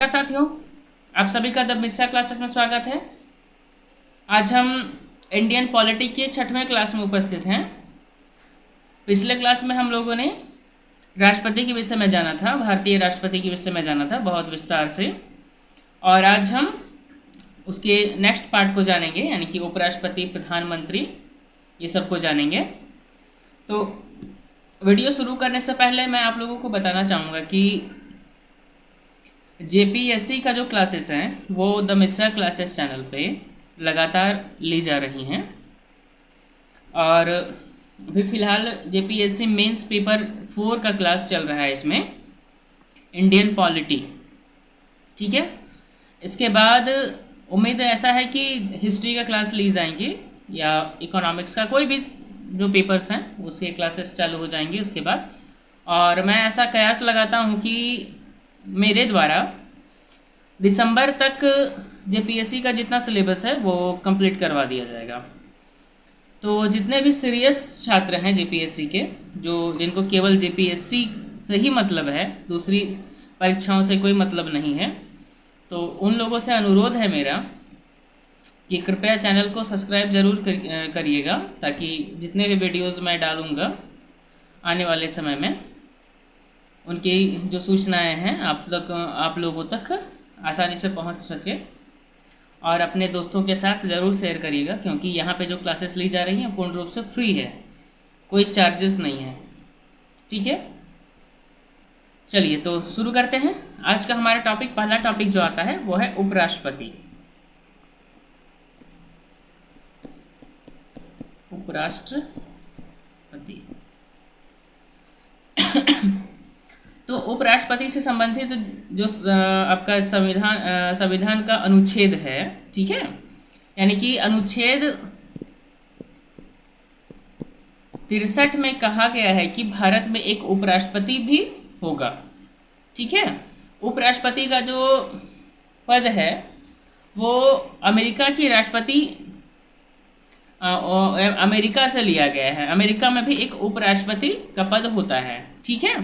साथियों, आप सभी का द मिश्रा क्लासेस में स्वागत है। आज हम इंडियन पॉलिटी के 6वें क्लास में उपस्थित हैं। पिछले क्लास में हम लोगों ने राष्ट्रपति के विषय में जाना था, भारतीय राष्ट्रपति के विषय में जाना था बहुत विस्तार से, और आज हम उसके नेक्स्ट पार्ट को जानेंगे, यानी कि उपराष्ट्रपति, प्रधानमंत्री, ये सब को जानेंगे। तो वीडियो शुरू करने से पहले मैं आप लोगों को बताना चाहूँगा कि जेपीएससी का जो क्लासेस हैं वो द मिश्रा क्लासेस चैनल पे लगातार ली जा रही हैं, और अभी फ़िलहाल जेपीएससी मेंस पेपर 4 का क्लास चल रहा है इसमें, इंडियन पॉलिटी। ठीक है, इसके बाद उम्मीद ऐसा है कि हिस्ट्री का क्लास ली जाएंगी या इकोनॉमिक्स का कोई भी जो पेपर्स हैं उसके क्लासेस चालू हो जाएंगे उसके बाद। और मैं ऐसा कयास लगाता हूँ कि मेरे द्वारा दिसंबर तक जेपीएससी का जितना सिलेबस है वो कंप्लीट करवा दिया जाएगा। तो जितने भी सीरियस छात्र हैं जेपीएससी के, जो जिनको केवल जेपीएससी से ही मतलब है, दूसरी परीक्षाओं से कोई मतलब नहीं है, तो उन लोगों से अनुरोध है मेरा कि कृपया चैनल को सब्सक्राइब ज़रूर करिएगा, ताकि जितने भी वीडियोज़ मैं डालूँगा आने वाले समय में उनकी जो सूचनाएं हैं आप लोगों तक आसानी से पहुंच सके। और अपने दोस्तों के साथ ज़रूर शेयर करिएगा, क्योंकि यहाँ पे जो क्लासेस ली जा रही हैं पूर्ण रूप से फ्री है, कोई चार्जेस नहीं है। ठीक है, चलिए तो शुरू करते हैं। आज का हमारा टॉपिक, पहला टॉपिक जो आता है वो है उपराष्ट्रपति। उपराष्ट्रपति तो उपराष्ट्रपति से संबंधित जो आपका संविधान का अनुच्छेद है, ठीक है, यानी कि अनुच्छेद 63 में कहा गया है कि भारत में एक उपराष्ट्रपति भी होगा। ठीक है, उपराष्ट्रपति का जो पद है वो अमेरिका की राष्ट्रपति अमेरिका से लिया गया है। अमेरिका में भी एक उपराष्ट्रपति का पद होता है। ठीक है,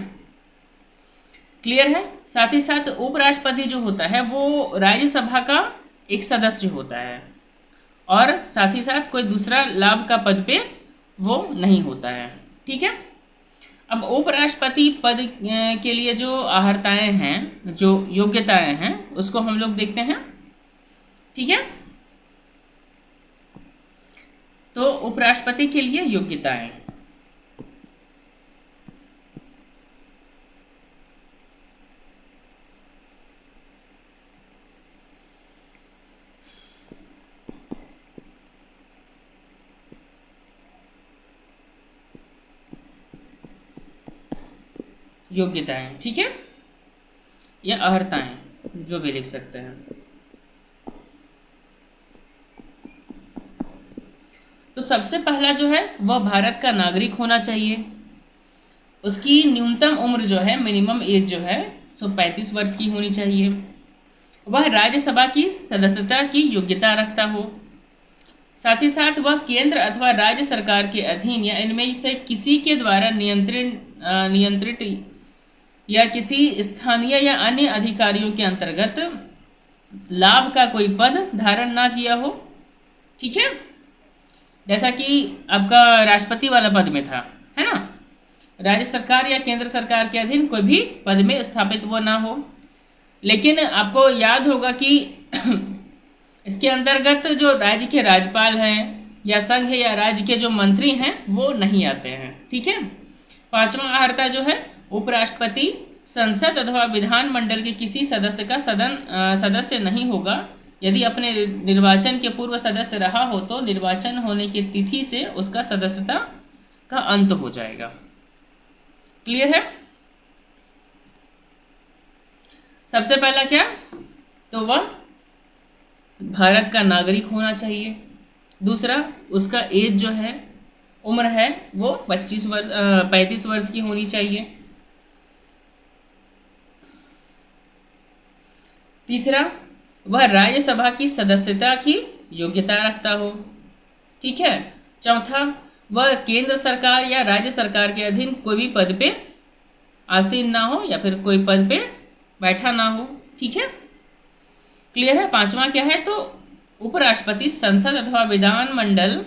क्लियर है। साथ ही साथ उपराष्ट्रपति जो होता है वो राज्यसभा का एक सदस्य होता है, और साथ ही साथ कोई दूसरा लाभ का पद पे वो नहीं होता है। ठीक है, अब उपराष्ट्रपति पद के लिए जो अर्हताएं हैं, जो योग्यताएं हैं, उसको हम लोग देखते हैं। ठीक है, तो उपराष्ट्रपति के लिए योग्यताएं, योग्यताएं, ठीक है, या अर्हताएं जो भी लिख सकते हैं। तो सबसे पहला जो है वह भारत का नागरिक होना चाहिए। उसकी न्यूनतम उम्र जो है, मिनिमम एज जो है, 35 वर्ष की होनी चाहिए। वह राज्यसभा की सदस्यता की योग्यता रखता हो। साथ ही साथ वह केंद्र अथवा राज्य सरकार के अधीन या इनमें से किसी के द्वारा नियंत्रित या किसी स्थानीय या अन्य अधिकारियों के अंतर्गत लाभ का कोई पद धारण ना किया हो। ठीक है, जैसा कि आपका राष्ट्रपति वाला पद में था, है ना, राज्य सरकार या केंद्र सरकार के अधीन कोई भी पद में स्थापित वो ना हो। लेकिन आपको याद होगा कि इसके अंतर्गत जो राज्य के राज्यपाल हैं या संघ या राज्य के जो मंत्री हैं वो नहीं आते हैं। ठीक है, पांचवा अर्हता जो है, उपराष्ट्रपति संसद अथवा विधान मंडल के किसी सदस्य का सदस्य नहीं होगा। यदि अपने निर्वाचन के पूर्व सदस्य रहा हो तो निर्वाचन होने की तिथि से उसका सदस्यता का अंत हो जाएगा। क्लियर है। सबसे पहला क्या, तो वह भारत का नागरिक होना चाहिए। दूसरा, उसका एज जो है, उम्र है, वो 35 वर्ष की होनी चाहिए। तीसरा, वह राज्यसभा की सदस्यता की योग्यता रखता हो। ठीक है। चौथा, वह केंद्र सरकार या राज्य सरकार के अधीन कोई भी पद पे आसीन ना हो या फिर कोई पद पे बैठा ना हो। ठीक है, क्लियर है। पांचवा क्या है, तो उपराष्ट्रपति संसद अथवा विधान मंडल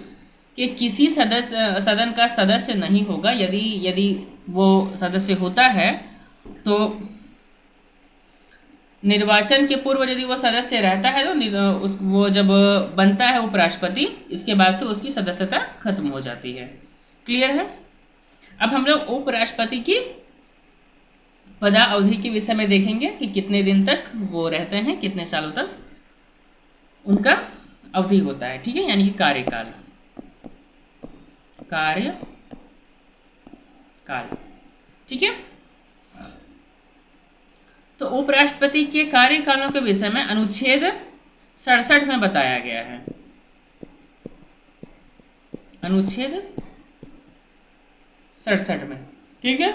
के किसी सदन का सदस्य नहीं होगा। यदि वो सदस्य होता है तो निर्वाचन के पूर्व यदि वो सदस्य रहता है तो वो जब बनता है उपराष्ट्रपति, इसके बाद से उसकी सदस्यता खत्म हो जाती है। क्लियर है। अब हम लोग उपराष्ट्रपति की पदावधि के विषय में देखेंगे कि कितने दिन तक वो रहते हैं, कितने सालों तक उनका अवधि होता है। ठीक है, यानी कि कार्यकाल ठीक है। तो उपराष्ट्रपति के कार्यकालों के विषय में अनुच्छेद 67 में बताया गया है। अनुच्छेद 67 में, ठीक है।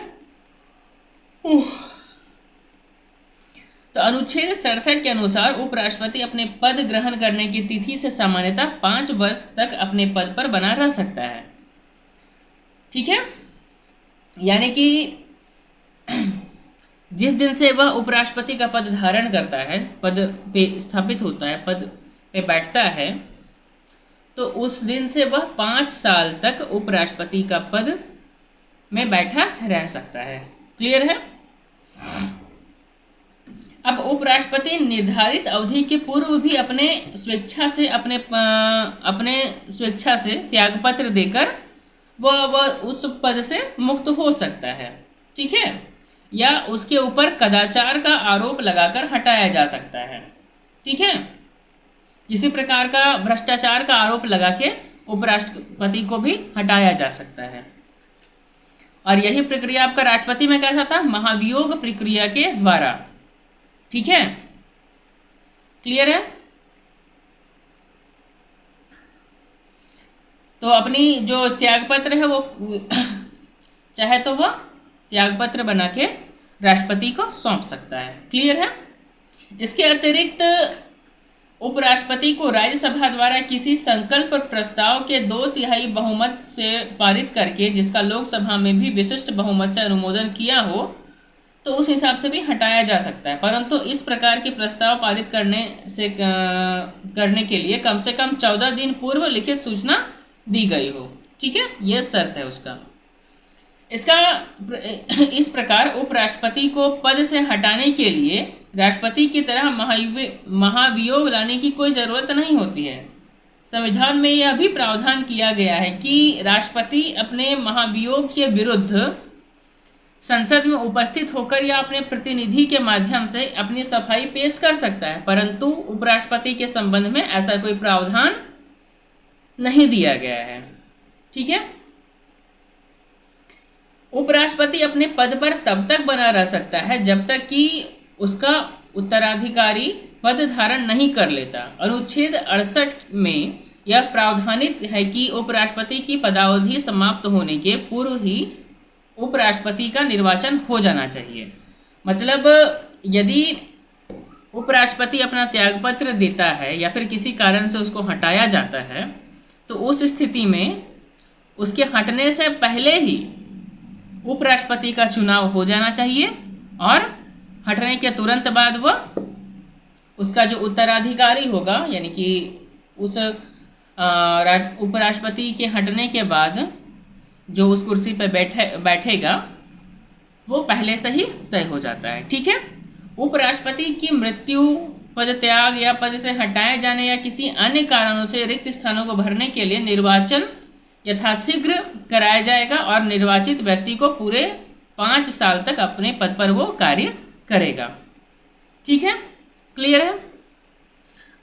तो अनुच्छेद 67 के अनुसार उपराष्ट्रपति अपने पद ग्रहण करने की तिथि से सामान्यतः 5 वर्ष तक अपने पद पर बना रह सकता है। ठीक है, यानी कि जिस दिन से वह उपराष्ट्रपति का पद धारण करता है, पद पे स्थापित होता है, पद पे बैठता है, तो उस दिन से वह 5 साल तक उपराष्ट्रपति का पद में बैठा रह सकता है। क्लियर है। अब उपराष्ट्रपति निर्धारित अवधि के पूर्व भी अपने स्वेच्छा से त्यागपत्र देकर वह उस पद से मुक्त हो सकता है। ठीक है, या उसके ऊपर कदाचार का आरोप लगाकर हटाया जा सकता है। ठीक है, किसी प्रकार का भ्रष्टाचार का आरोप लगा के उपराष्ट्रपति को भी हटाया जा सकता है। और यही प्रक्रिया आपका राष्ट्रपति में कैसा था, महाभियोग प्रक्रिया के द्वारा। ठीक है, क्लियर है। तो अपनी जो त्यागपत्र है वो चाहे तो वह त्यागपत्र बना के राष्ट्रपति को सौंप सकता है। क्लियर है। इसके अतिरिक्त उपराष्ट्रपति को राज्यसभा द्वारा किसी संकल्प प्रस्ताव के 2/3 बहुमत से पारित करके, जिसका लोकसभा में भी विशिष्ट बहुमत से अनुमोदन किया हो, तो उस हिसाब से भी हटाया जा सकता है। परंतु इस प्रकार के प्रस्ताव पारित करने के लिए कम से कम 14 दिन पूर्व लिखित सूचना दी गई हो। ठीक है, यह शर्त है उसका। इस प्रकार उपराष्ट्रपति को पद से हटाने के लिए राष्ट्रपति की तरह महाभियोग लाने की कोई जरूरत नहीं होती है। संविधान में यह भी प्रावधान किया गया है कि राष्ट्रपति अपने महाभियोग के विरुद्ध संसद में उपस्थित होकर या अपने प्रतिनिधि के माध्यम से अपनी सफाई पेश कर सकता है, परंतु उपराष्ट्रपति के संबंध में ऐसा कोई प्रावधान नहीं दिया गया है। ठीक है, उपराष्ट्रपति अपने पद पर तब तक बना रह सकता है जब तक कि उसका उत्तराधिकारी पद धारण नहीं कर लेता। अनुच्छेद 68 में यह प्रावधानित है कि उपराष्ट्रपति की पदावधि समाप्त होने के पूर्व ही उपराष्ट्रपति का निर्वाचन हो जाना चाहिए। मतलब यदि उपराष्ट्रपति अपना त्यागपत्र देता है या फिर किसी कारण से उसको हटाया जाता है, तो उस स्थिति में उसके हटने से पहले ही उपराष्ट्रपति का चुनाव हो जाना चाहिए और हटने के तुरंत बाद वह उसका जो उत्तराधिकारी होगा, यानी कि उस उपराष्ट्रपति के हटने के बाद जो उस कुर्सी पर बैठेगा वो पहले से ही तय हो जाता है। ठीक है, उपराष्ट्रपति की मृत्यु, पद त्याग या पद से हटाए जाने या किसी अन्य कारणों से रिक्त स्थानों को भरने के लिए निर्वाचन यथाशीघ्र कराया जाएगा और निर्वाचित व्यक्ति को पूरे 5 साल तक अपने पद पर वो कार्य करेगा। ठीक है, क्लियर है।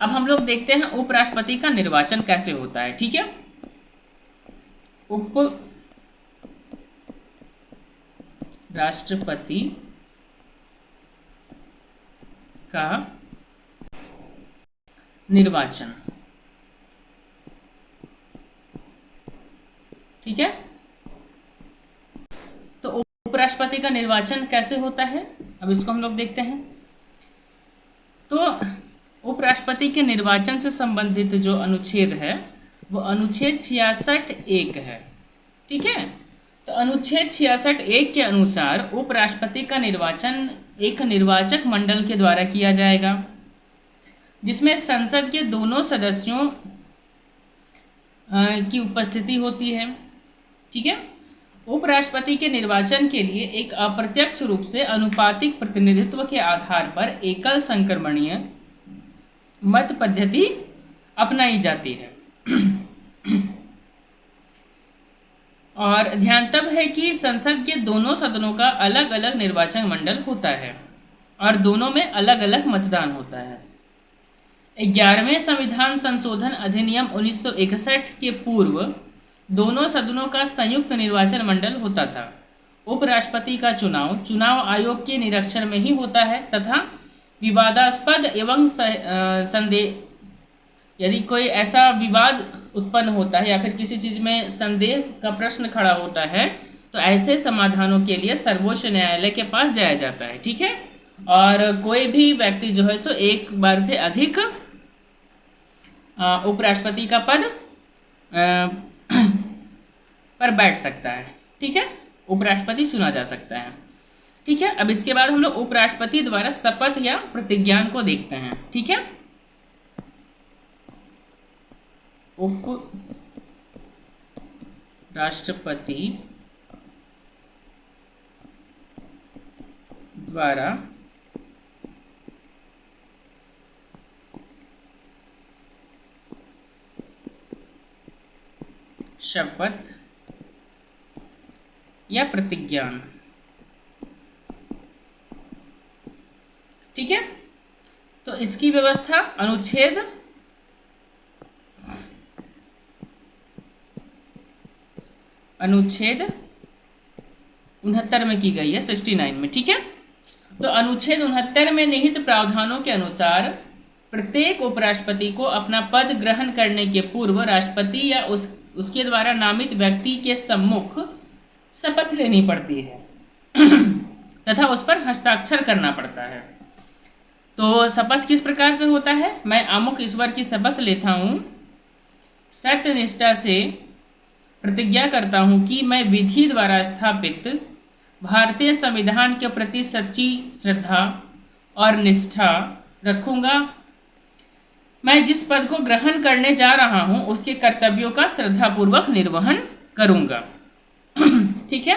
अब हम लोग देखते हैं उपराष्ट्रपति का निर्वाचन कैसे होता है। ठीक है, उपराष्ट्रपति का निर्वाचन। ठीक है, तो उपराष्ट्रपति का निर्वाचन कैसे होता है, अब इसको हम लोग देखते हैं। तो उपराष्ट्रपति के निर्वाचन से संबंधित जो अनुच्छेद है वो अनुच्छेद 66(1) है। ठीक है, तो अनुच्छेद 66(1) के अनुसार उपराष्ट्रपति का निर्वाचन एक निर्वाचक मंडल के द्वारा किया जाएगा। जिसमें संसद के दोनों सदस्यों की उपस्थिति होती है। ठीक है। उपराष्ट्रपति के निर्वाचन के लिए एक अप्रत्यक्ष रूप से अनुपातिक प्रतिनिधित्व के आधार पर एकल संक्रमणीय मत पद्धति अपनाई जाती है। और ध्यान तब है कि संसद के दोनों सदनों का अलग अलग निर्वाचन मंडल होता है और दोनों में अलग अलग मतदान होता है। 11वें संविधान संशोधन अधिनियम 1961 के पूर्व दोनों सदनों का संयुक्त निर्वाचन मंडल होता था। उपराष्ट्रपति का चुनाव आयोग के निरीक्षण में ही होता है तथा विवादास्पद एवं संदेह, यदि कोई ऐसा विवाद उत्पन्न होता है या फिर किसी चीज़ में संदेह का प्रश्न खड़ा होता है तो ऐसे समाधानों के लिए सर्वोच्च न्यायालय के पास जाया जाता है। ठीक है। और कोई भी व्यक्ति जो है सो एक बार से अधिक उपराष्ट्रपति का पद पर बैठ सकता है। ठीक है। उपराष्ट्रपति चुना जा सकता है। ठीक है। अब इसके बाद हम लोग उपराष्ट्रपति द्वारा शपथ या प्रतिज्ञान को देखते हैं। ठीक है। उपराष्ट्रपति द्वारा शपथ या प्रतिज्ञान। ठीक है। तो इसकी व्यवस्था अनुच्छेद 69 में की गई है, 69 में। ठीक है। तो अनुच्छेद 69 में निहित प्रावधानों के अनुसार प्रत्येक उपराष्ट्रपति को अपना पद ग्रहण करने के पूर्व राष्ट्रपति या उसके द्वारा नामित व्यक्ति के सम्मुख शपथ लेनी पड़ती है तथा उस पर हस्ताक्षर करना पड़ता है। तो शपथ किस प्रकार से होता है? मैं अमुक ईश्वर की शपथ लेता हूँ, सत्यनिष्ठा से प्रतिज्ञा करता हूँ कि मैं विधि द्वारा स्थापित भारतीय संविधान के प्रति सच्ची श्रद्धा और निष्ठा रखूँगा। मैं जिस पद को ग्रहण करने जा रहा हूँ उसके कर्तव्यों का श्रद्धापूर्वक निर्वहन करूँगा। ठीक है।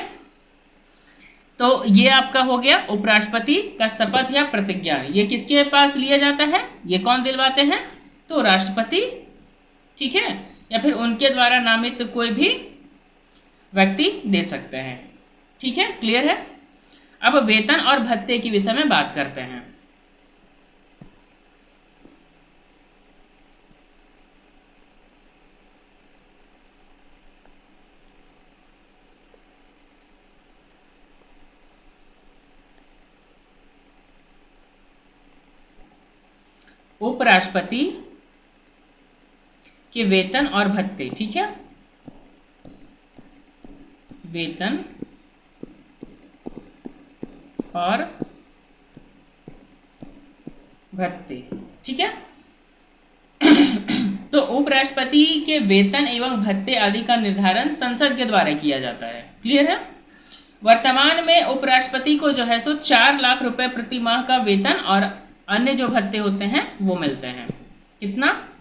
तो ये आपका हो गया उपराष्ट्रपति का शपथ या प्रतिज्ञान। ये किसके पास लिया जाता है? ये कौन दिलवाते हैं? तो राष्ट्रपति। ठीक है। या फिर उनके द्वारा नामित कोई भी व्यक्ति दे सकते हैं। ठीक है। क्लियर है। अब वेतन और भत्ते के विषय में बात करते हैं। उपराष्ट्रपति के वेतन और भत्ते। ठीक है। वेतन और भत्ते। ठीक है। तो उपराष्ट्रपति के वेतन एवं भत्ते आदि का निर्धारण संसद के द्वारा किया जाता है। क्लियर है। वर्तमान में उपराष्ट्रपति को जो है सो 4 लाख रुपए प्रति माह का वेतन और अन्य जो भत्ते होते हैं वो मिलते हैं। कितना?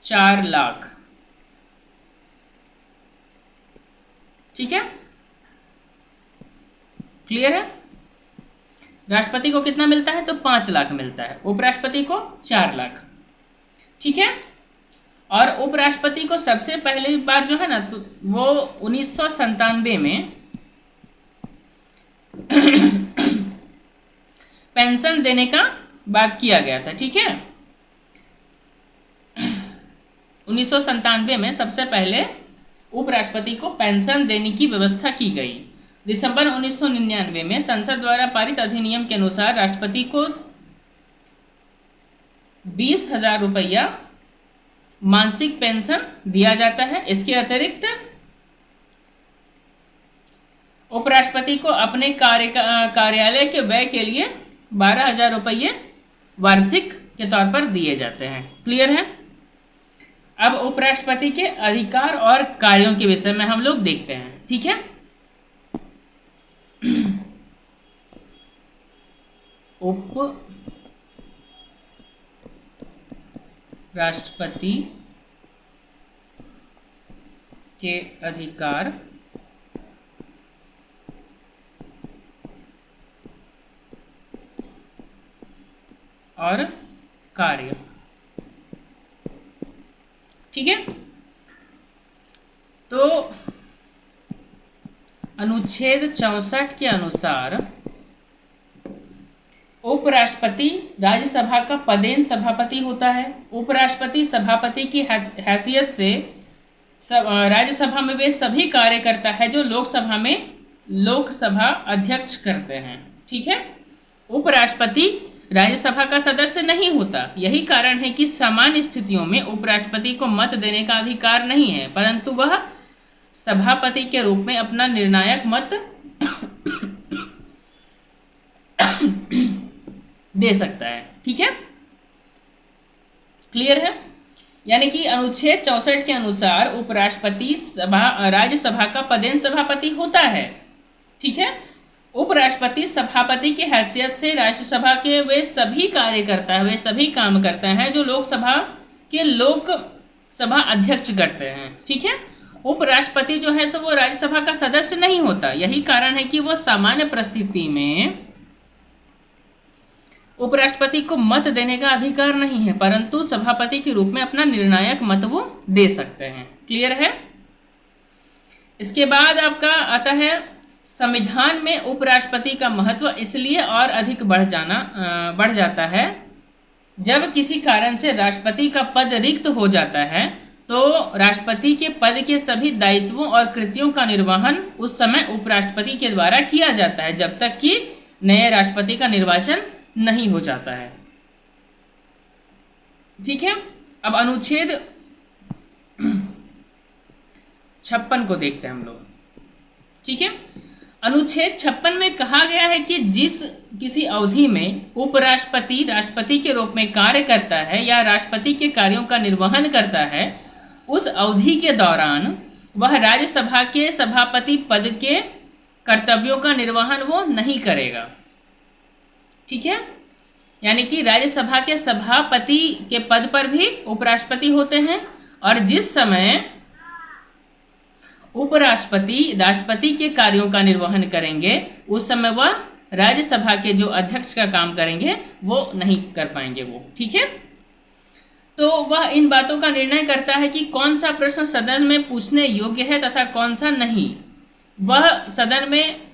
4 लाख। ठीक है। क्लियर है। राष्ट्रपति को कितना मिलता है? तो 5 लाख मिलता है। उपराष्ट्रपति को 4 लाख। ठीक है। और उपराष्ट्रपति को सबसे पहली बार जो है ना तो वो 1997 में पेंशन देने का बात किया गया था। ठीक है। 1997 में सबसे पहले उपराष्ट्रपति को पेंशन देने की व्यवस्था की गई। दिसंबर 1999 में संसद द्वारा पारित अधिनियम के अनुसार राष्ट्रपति को 20,000 रुपया मासिक पेंशन दिया जाता है। इसके अतिरिक्त उपराष्ट्रपति को अपने कार्यालय के व्यय के लिए 12,000 रुपये वार्षिक के तौर पर दिए जाते हैं। क्लियर है। अब उपराष्ट्रपति के अधिकार और कार्यों के विषय में हम लोग देखते हैं। ठीक है। राष्ट्रपति के अधिकार और कार्य। ठीक है, तो अनुच्छेद 64 के अनुसार उपराष्ट्रपति राज्यसभा का पदेन सभापति होता है। उपराष्ट्रपति सभापति की हैसियत से राज्यसभा में वे सभी कार्य करता है जो लोकसभा में लोकसभा अध्यक्ष करते हैं। ठीक है, उपराष्ट्रपति राज्यसभा का सदस्य नहीं होता। यही कारण है कि सामान्य स्थितियों में उपराष्ट्रपति को मत देने का अधिकार नहीं है, परंतु वह सभापति के रूप में अपना निर्णायक मत दे सकता है। ठीक है, क्लियर है। यानी कि अनुच्छेद 64 के अनुसार उपराष्ट्रपति राज्यसभा का पदेन सभापति होता है। ठीक है, उपराष्ट्रपति सभापति की हैसियत से राज्यसभा के वे सभी कार्य करता है, वे सभी काम करते हैं जो लोकसभा के लोकसभा अध्यक्ष करते हैं। ठीक है, उपराष्ट्रपति जो है सो वो राज्यसभा का सदस्य नहीं होता। यही कारण है कि वो सामान्य परिस्थिति में उपराष्ट्रपति को मत देने का अधिकार नहीं है, परंतु सभापति के रूप में अपना निर्णायक मत वो दे सकते हैं। क्लियर है। इसके बाद आपका आता है संविधान में उपराष्ट्रपति का महत्व इसलिए और अधिक बढ़ जाता है जब किसी कारण से राष्ट्रपति का पद रिक्त हो जाता है तो राष्ट्रपति के पद के सभी दायित्वों और कृत्यों का निर्वहन उस समय उपराष्ट्रपति के द्वारा किया जाता है जब तक कि नए राष्ट्रपति का निर्वाचन नहीं हो जाता है। ठीक है, अब अनुच्छेद 56 को देखते हैं हम लोग। ठीक है, अनुच्छेद 56 में कहा गया है कि जिस किसी अवधि में उपराष्ट्रपति राष्ट्रपति के रूप में कार्य करता है या राष्ट्रपति के कार्यों का निर्वहन करता है, उस अवधि के दौरान वह राज्यसभा के सभापति पद के कर्तव्यों का निर्वहन वो नहीं करेगा। ठीक है, यानी कि राज्यसभा के सभापति के पद पर भी उपराष्ट्रपति होते हैं और जिस समय उपराष्ट्रपति राष्ट्रपति के कार्यों का निर्वहन करेंगे उस समय वह राज्यसभा के जो अध्यक्ष का काम करेंगे वो नहीं कर पाएंगे वो। ठीक है, तो वह इन बातों का निर्णय करता है कि कौन सा प्रश्न सदन में पूछने योग्य है तथा कौन सा नहीं। वह सदन में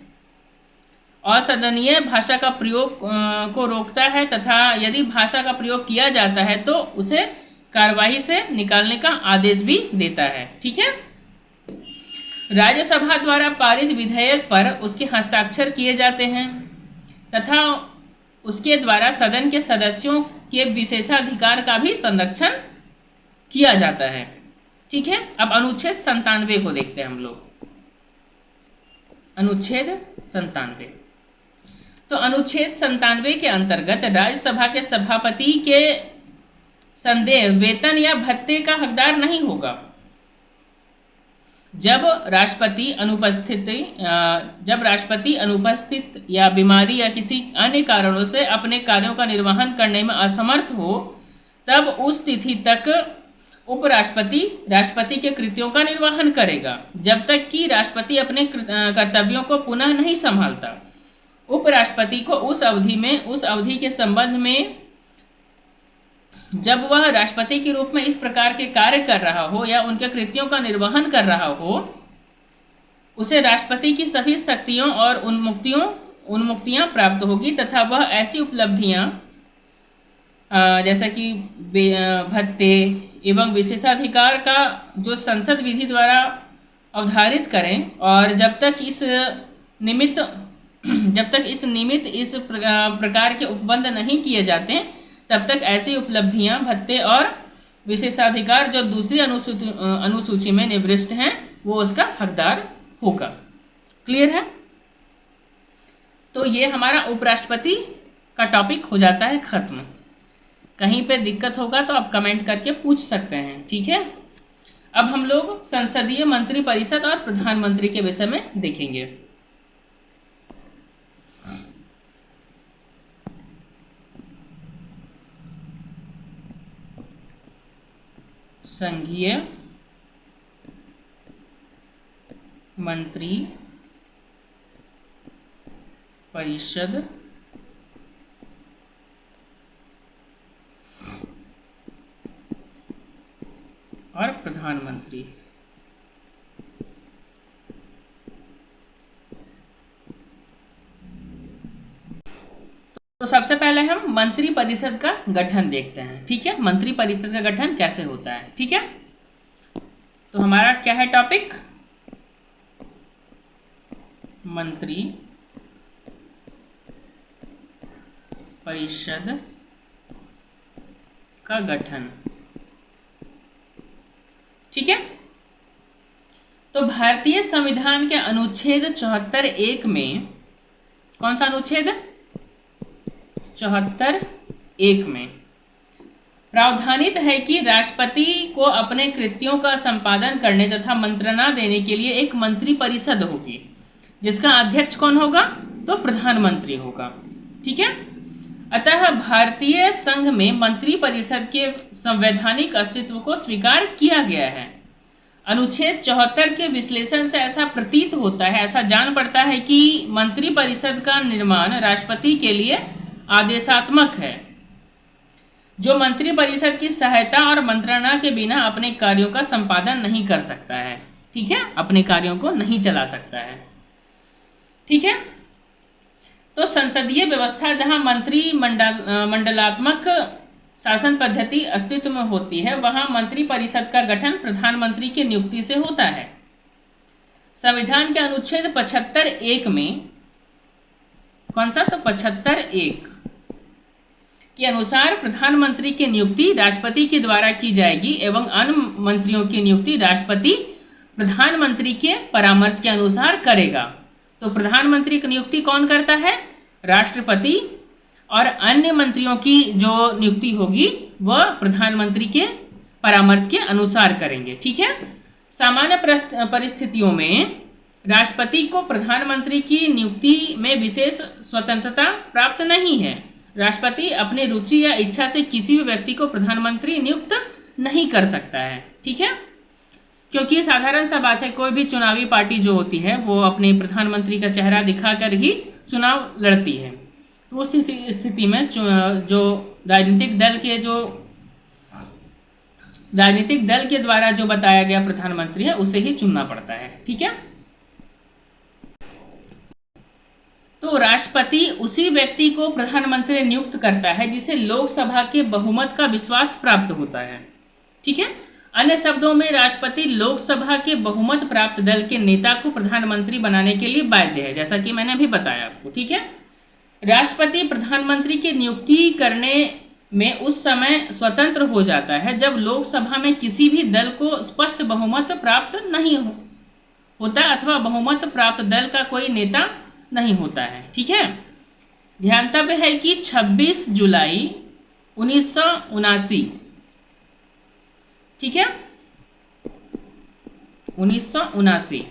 असदनीय भाषा का प्रयोग को रोकता है तथा यदि भाषा का प्रयोग किया जाता है तो उसे कार्यवाही से निकालने का आदेश भी देता है। ठीक है, राज्यसभा द्वारा पारित विधेयक पर उसके हस्ताक्षर किए जाते हैं तथा उसके द्वारा सदन के सदस्यों के विशेषाधिकार का भी संरक्षण किया जाता है। ठीक है, अब अनुच्छेद 97 को देखते हैं हम लोग। अनुच्छेद 97, तो अनुच्छेद 97 के अंतर्गत राज्यसभा के सभापति के संदेह वेतन या भत्ते का हकदार नहीं होगा। जब राष्ट्रपति अनुपस्थित या बीमारी या किसी अन्य कारणों से अपने कार्यों का निर्वहन करने में असमर्थ हो तब उस तिथि तक उपराष्ट्रपति राष्ट्रपति के कृत्यों का निर्वहन करेगा जब तक कि राष्ट्रपति अपने कर्तव्यों को पुनः नहीं संभालता। उपराष्ट्रपति को उस अवधि के संबंध में जब वह राष्ट्रपति के रूप में इस प्रकार के कार्य कर रहा हो या उनके कृत्यों का निर्वहन कर रहा हो उसे राष्ट्रपति की सभी शक्तियों और उन्मुक्तियां प्राप्त होगी तथा वह ऐसी उपलब्धियां जैसा कि भत्ते एवं विशेषाधिकार का जो संसद विधि द्वारा अवधारित करें और जब तक इस निमित्त इस प्रकार के उपबंध नहीं किए जाते तब तक ऐसी उपलब्धियां भत्ते और विशेषाधिकार जो दूसरी अनुसूची में निर्दिष्ट हैं वो उसका हकदार होगा। क्लियर है। तो ये हमारा उपराष्ट्रपति का टॉपिक हो जाता है खत्म। कहीं पे दिक्कत होगा तो आप कमेंट करके पूछ सकते हैं। ठीक है, अब हम लोग संसदीय मंत्रिपरिषद और प्रधानमंत्री के विषय में देखेंगे। संघीय मंत्री परिषद और प्रधानमंत्री। तो सबसे पहले हम मंत्री परिषद का गठन देखते हैं। ठीक है, मंत्री परिषद का गठन कैसे होता है। ठीक है, तो हमारा क्या है टॉपिक, मंत्री परिषद का गठन। ठीक है, तो भारतीय संविधान के अनुच्छेद 74(1) में, कौन सा अनुच्छेद, 74(1) में प्रावधानित है कि राष्ट्रपति को अपने कृत्यों का संपादन करने तथा मंत्रणा देने के लिए एक मंत्री परिषद होगी, जिसका अध्यक्ष कौन होगा, तो प्रधानमंत्री होगा। ठीक है, अतः भारतीय संघ में मंत्री परिषद के संवैधानिक अस्तित्व को स्वीकार किया गया है। अनुच्छेद 74 के विश्लेषण से ऐसा प्रतीत होता है, ऐसा जान पड़ता है कि मंत्री परिषद का निर्माण राष्ट्रपति के लिए आदेशात्मक है, जो मंत्री परिषद की सहायता और मंत्रणा के बिना अपने कार्यों का संपादन नहीं कर सकता है। ठीक है, अपने कार्यों को नहीं चला सकता है। ठीक है, तो संसदीय व्यवस्था जहां मंत्री मंडलात्मक शासन पद्धति अस्तित्व में होती है, वहां मंत्री परिषद का गठन प्रधानमंत्री की नियुक्ति से होता है। संविधान के अनुच्छेद 75(1) में, कौन सा, तो 75(1) के अनुसार प्रधानमंत्री की नियुक्ति राष्ट्रपति के द्वारा की जाएगी एवं अन्य मंत्रियों की नियुक्ति राष्ट्रपति प्रधानमंत्री के परामर्श के अनुसार करेगा। तो प्रधानमंत्री की नियुक्ति कौन करता है, राष्ट्रपति, और अन्य मंत्रियों की जो नियुक्ति होगी वह प्रधानमंत्री के परामर्श के अनुसार करेंगे। ठीक है, सामान्य परिस्थितियों में राष्ट्रपति को प्रधानमंत्री की नियुक्ति में विशेष स्वतंत्रता प्राप्त नहीं है। राष्ट्रपति अपनी रुचि या इच्छा से किसी भी व्यक्ति को प्रधानमंत्री नियुक्त नहीं कर सकता है। ठीक है, क्योंकि साधारण सा बात है, कोई भी चुनावी पार्टी जो होती है वो अपने प्रधानमंत्री का चेहरा दिखाकर ही चुनाव लड़ती है। तो उस स्थिति में जो राजनीतिक दल के द्वारा जो बताया गया प्रधानमंत्री है उसे ही चुनना पड़ता है। ठीक है, तो राष्ट्रपति उसी व्यक्ति को प्रधानमंत्री नियुक्त करता है जिसे लोकसभा के बहुमत का विश्वास प्राप्त होता है। ठीक है, अन्य शब्दों में राष्ट्रपति लोकसभा के बहुमत प्राप्त दल के नेता को प्रधानमंत्री बनाने के लिए बाध्य है, जैसा कि मैंने अभी बताया आपको। ठीक है, राष्ट्रपति प्रधानमंत्री की नियुक्ति करने में उस समय स्वतंत्र हो जाता है जब लोकसभा में किसी भी दल को स्पष्ट बहुमत प्राप्त नहीं होता अथवा बहुमत प्राप्त दल का कोई नेता नहीं होता है। ठीक है, ध्यातव्य है कि 26 जुलाई 1979, ठीक है, 1979,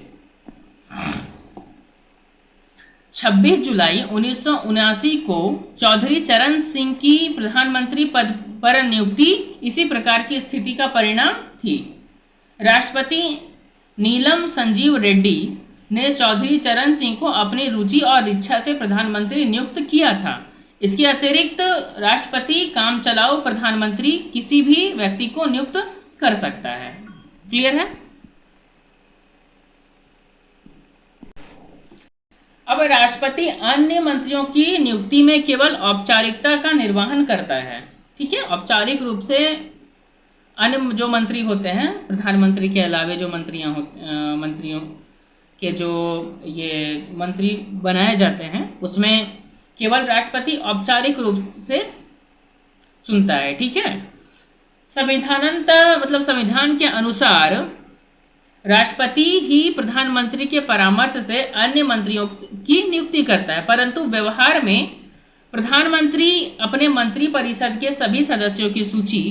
26 जुलाई 1979 को चौधरी चरण सिंह की प्रधानमंत्री पद पर नियुक्ति इसी प्रकार की स्थिति का परिणाम थी। राष्ट्रपति नीलम संजीव रेड्डी ने चौधरी चरण सिंह को अपनी रुचि और इच्छा से प्रधानमंत्री नियुक्त किया था। इसके अतिरिक्त राष्ट्रपति काम चलाऊ प्रधानमंत्री किसी भी व्यक्ति को नियुक्त कर सकता है। क्लियर है? अब राष्ट्रपति अन्य मंत्रियों की नियुक्ति में केवल औपचारिकता का निर्वहन करता है। ठीक है, औपचारिक रूप से अन्य जो मंत्री होते हैं, प्रधानमंत्री के अलावे जो मंत्रियों के जो ये मंत्री बनाए जाते हैं उसमें केवल राष्ट्रपति औपचारिक रूप से चुनता है। ठीक है, संविधान के अनुसार राष्ट्रपति ही प्रधानमंत्री के परामर्श से अन्य मंत्रियों की नियुक्ति करता है, परंतु व्यवहार में प्रधानमंत्री अपने मंत्री परिषद के सभी सदस्यों की सूची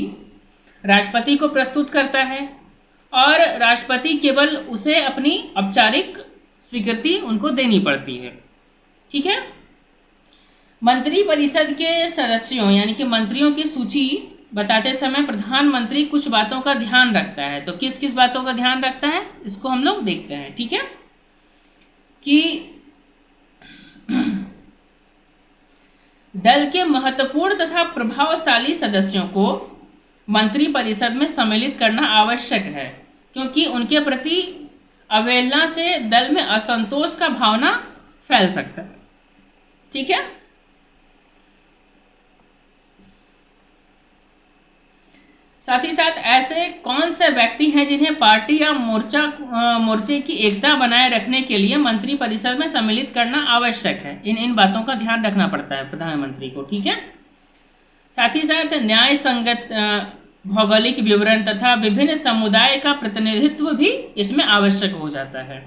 राष्ट्रपति को प्रस्तुत करता है और राष्ट्रपति केवल उसे अपनी औपचारिक स्वीकृति उनको देनी पड़ती है। ठीक है, मंत्री परिषद के सदस्यों यानी कि मंत्रियों की सूची बताते समय प्रधानमंत्री कुछ बातों का ध्यान रखता है। तो किस किस बातों का ध्यान रखता है इसको हम लोग देखते हैं। ठीक है, कि दल के महत्वपूर्ण तथा प्रभावशाली सदस्यों को मंत्रिपरिषद में सम्मिलित करना आवश्यक है, क्योंकि उनके प्रति अवहेलना से दल में असंतोष का भावना फैल सकता है। ठीक है, साथ ही साथ ऐसे कौन से व्यक्ति हैं जिन्हें पार्टी या मोर्चे की एकता बनाए रखने के लिए मंत्रिपरिषद में सम्मिलित करना आवश्यक है, इन बातों का ध्यान रखना पड़ता है प्रधानमंत्री को। ठीक है, साथ ही साथ न्याय संगत भौगोलिक विवरण तथा विभिन्न समुदाय का प्रतिनिधित्व भी इसमें आवश्यक हो जाता है।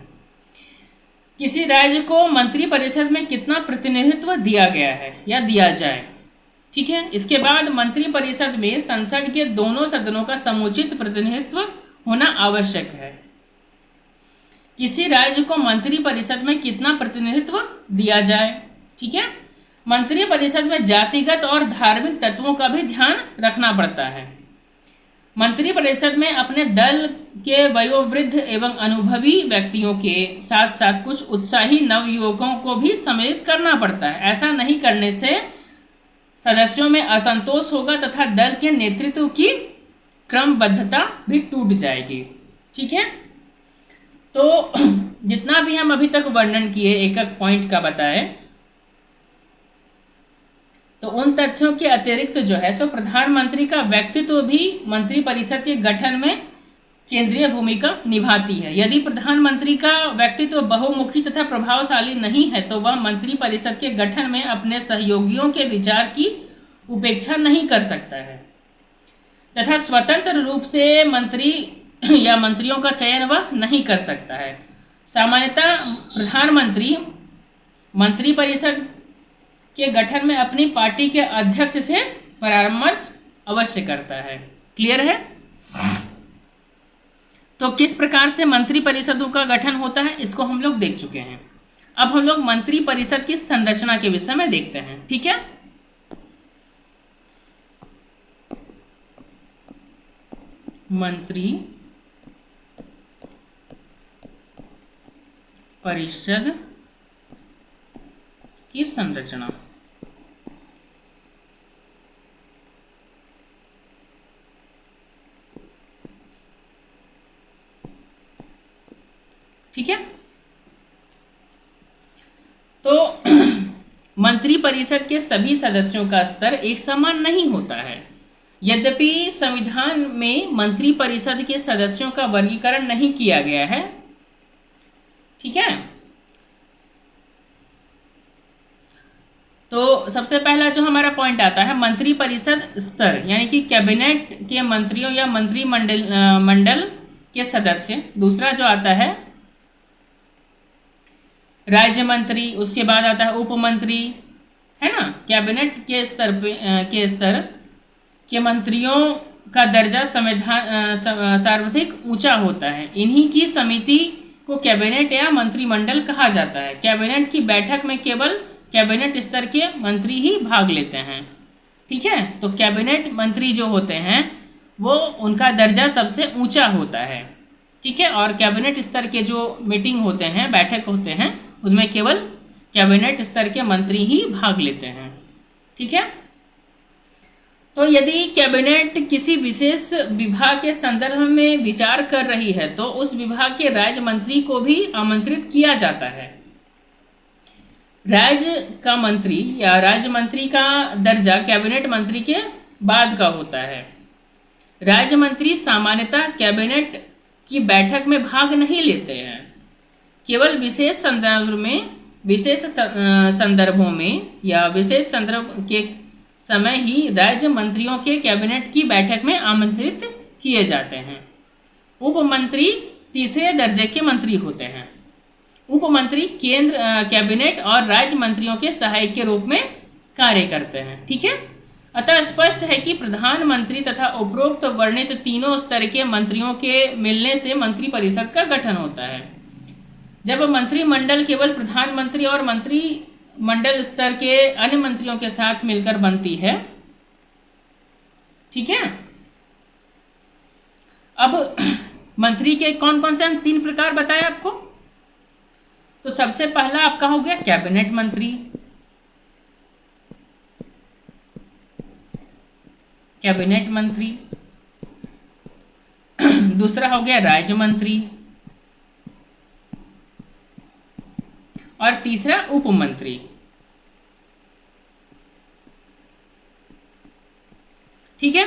किसी राज्य को मंत्रिपरिषद में कितना प्रतिनिधित्व दिया गया है या दिया जाए। ठीक है, इसके बाद मंत्रिपरिषद में संसद के दोनों सदनों का समुचित प्रतिनिधित्व होना आवश्यक है। किसी राज्य को मंत्रिपरिषद में कितना प्रतिनिधित्व दिया जाए। ठीक है, मंत्रिपरिषद में जातिगत और धार्मिक तत्वों का भी ध्यान रखना पड़ता है। मंत्रिपरिषद में अपने दल के वयोवृद्ध एवं अनुभवी व्यक्तियों के साथ साथ कुछ उत्साही नवयुवकों को भी सम्मिलित करना पड़ता है। ऐसा नहीं करने से सदस्यों में असंतोष होगा तथा दल के नेतृत्व की क्रमबद्धता भी टूट जाएगी। ठीक है, तो जितना भी हम अभी तक वर्णन किए, एक एक पॉइंट का बताए, तो उन तथ्यों के अतिरिक्त जो है सो प्रधानमंत्री का व्यक्तित्व भी मंत्रिपरिषद के गठन में केंद्रीय भूमिका निभाती है। यदि प्रधानमंत्री का व्यक्तित्व बहुमुखी तथा प्रभावशाली नहीं है तो वह मंत्रिपरिषद के गठन में अपने सहयोगियों के विचार की उपेक्षा नहीं कर सकता है तथा स्वतंत्र रूप से मंत्री या मंत्रियों का चयन वह नहीं कर सकता है। सामान्यतः प्रधानमंत्री मंत्रिपरिषद के गठन में अपनी पार्टी के अध्यक्ष से परामर्श अवश्य करता है। क्लियर है? तो किस प्रकार से मंत्रिपरिषदों का गठन होता है इसको हम लोग देख चुके हैं। अब हम लोग मंत्रिपरिषद की संरचना के विषय में देखते हैं। ठीक है, मंत्री परिषद की संरचना। ठीक है, तो मंत्रिपरिषद के सभी सदस्यों का स्तर एक समान नहीं होता है। यद्यपि संविधान में मंत्रिपरिषद के सदस्यों का वर्गीकरण नहीं किया गया है। ठीक है, तो सबसे पहला जो हमारा पॉइंट आता है मंत्रिपरिषद स्तर, यानी कि कैबिनेट के मंत्रियों या मंत्रिमंडल के सदस्य। दूसरा जो आता है राज्य मंत्री, उसके बाद आता है उप मंत्री, है ना। कैबिनेट के स्तर के मंत्रियों का दर्जा सर्वाधिक ऊंचा होता है। इन्हीं की समिति को कैबिनेट या मंत्रिमंडल कहा जाता है। कैबिनेट की बैठक में केवल कैबिनेट स्तर के मंत्री ही भाग लेते हैं। ठीक है, तो कैबिनेट मंत्री जो होते हैं वो उनका दर्जा सबसे ऊंचा होता है। ठीक है, और कैबिनेट स्तर के जो मीटिंग होते हैं, बैठक होते हैं, उनमें केवल कैबिनेट स्तर के मंत्री ही भाग लेते हैं। ठीक है, तो यदि कैबिनेट किसी विशेष विभाग के संदर्भ में विचार कर रही है तो उस विभाग के राज्य मंत्री को भी आमंत्रित किया जाता है। राज्य का मंत्री या राज्य मंत्री का दर्जा कैबिनेट मंत्री के बाद का होता है। राज्य मंत्री सामान्यतः कैबिनेट की बैठक में भाग नहीं लेते हैं। केवल विशेष संदर्भों में या विशेष संदर्भ के समय ही राज्य मंत्रियों के कैबिनेट की बैठक में आमंत्रित किए जाते हैं। उप मंत्री तीसरे दर्जे के मंत्री होते हैं। उप मंत्री केंद्र कैबिनेट और राज्य मंत्रियों के सहायक के रूप में कार्य करते हैं। ठीक है, अतः स्पष्ट है कि प्रधानमंत्री तथा उपरोक्त वर्णित तीनों स्तर के मंत्रियों के मिलने से मंत्रिपरिषद का गठन होता है। जब मंत्रिमंडल केवल प्रधानमंत्री और मंत्रिमंडल स्तर के अन्य मंत्रियों के साथ मिलकर बनती है, ठीक है। अब मंत्री के कौन कौन से 3 प्रकार बताए आपको। तो सबसे पहला आपका हो गया कैबिनेट मंत्री, कैबिनेट मंत्री। दूसरा हो गया राज्य मंत्री, और तीसरा उप मंत्री। ठीक है।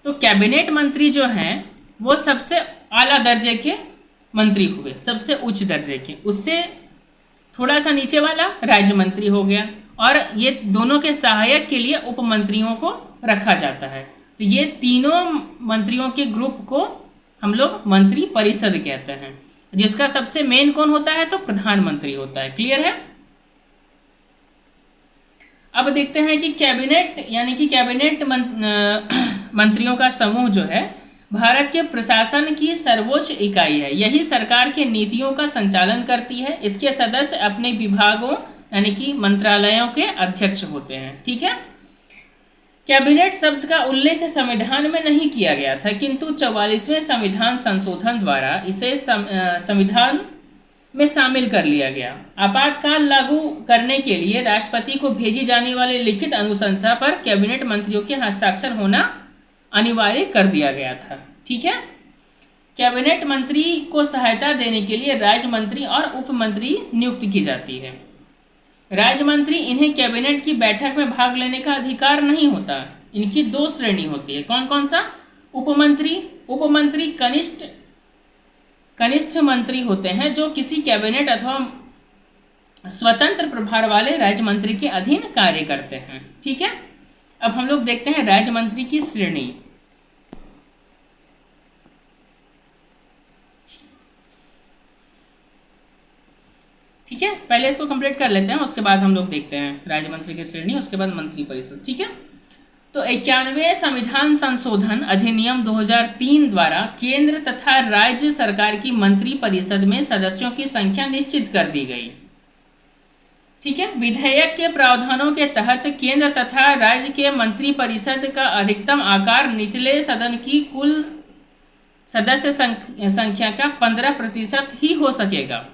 तो कैबिनेट मंत्री जो हैं वो सबसे आला दर्जे के मंत्री हुए, सबसे उच्च दर्जे के। उससे थोड़ा सा नीचे वाला राज्य मंत्री हो गया, और ये दोनों के सहायक के लिए उप मंत्रियों को रखा जाता है। तो ये तीनों मंत्रियों के ग्रुप को हम लोग मंत्री परिषद कहते हैं, जिसका सबसे मेन कौन होता है, तो प्रधानमंत्री होता है। क्लियर है। अब देखते हैं कि कैबिनेट यानी कि कैबिनेट मंत्रियों का समूह जो है भारत के प्रशासन की सर्वोच्च इकाई है। यही सरकार के नीतियों का संचालन करती है। इसके सदस्य अपने विभागों यानी कि मंत्रालयों के अध्यक्ष होते हैं। ठीक है। कैबिनेट शब्द का उल्लेख संविधान में नहीं किया गया था, किंतु 44वें संविधान संशोधन द्वारा इसे संविधान में शामिल कर लिया गया। आपातकाल लागू करने के लिए राष्ट्रपति को भेजी जाने वाली लिखित अनुशंसा पर कैबिनेट मंत्रियों के हस्ताक्षर होना अनिवार्य कर दिया गया था। ठीक है। कैबिनेट मंत्री को सहायता देने के लिए राज्य मंत्री और उप मंत्री नियुक्त की जाती है। राज्य मंत्री इन्हें कैबिनेट की बैठक में भाग लेने का अधिकार नहीं होता। इनकी 2 श्रेणी होती है। कौन कौन सा। उपमंत्री। उपमंत्री कनिष्ठ मंत्री होते हैं जो किसी कैबिनेट अथवा स्वतंत्र प्रभार वाले राज्य मंत्री के अधीन कार्य करते हैं। ठीक है। अब हम लोग देखते हैं राज्य मंत्री की श्रेणी। ठीक है। पहले इसको कंप्लीट कर लेते हैं, उसके बाद हम लोग देखते हैं राज्य मंत्री की श्रेणी, उसके बाद मंत्री परिषद। ठीक है। तो 91वें संविधान संशोधन अधिनियम 2003 द्वारा केंद्र तथा राज्य सरकार की मंत्री परिषद में सदस्यों की संख्या निश्चित कर दी गई। ठीक है। विधेयक के प्रावधानों के तहत केंद्र तथा राज्य के मंत्री परिषद का अधिकतम आकार निचले सदन की कुल सदस्य संख्या का 15% ही हो सकेगा।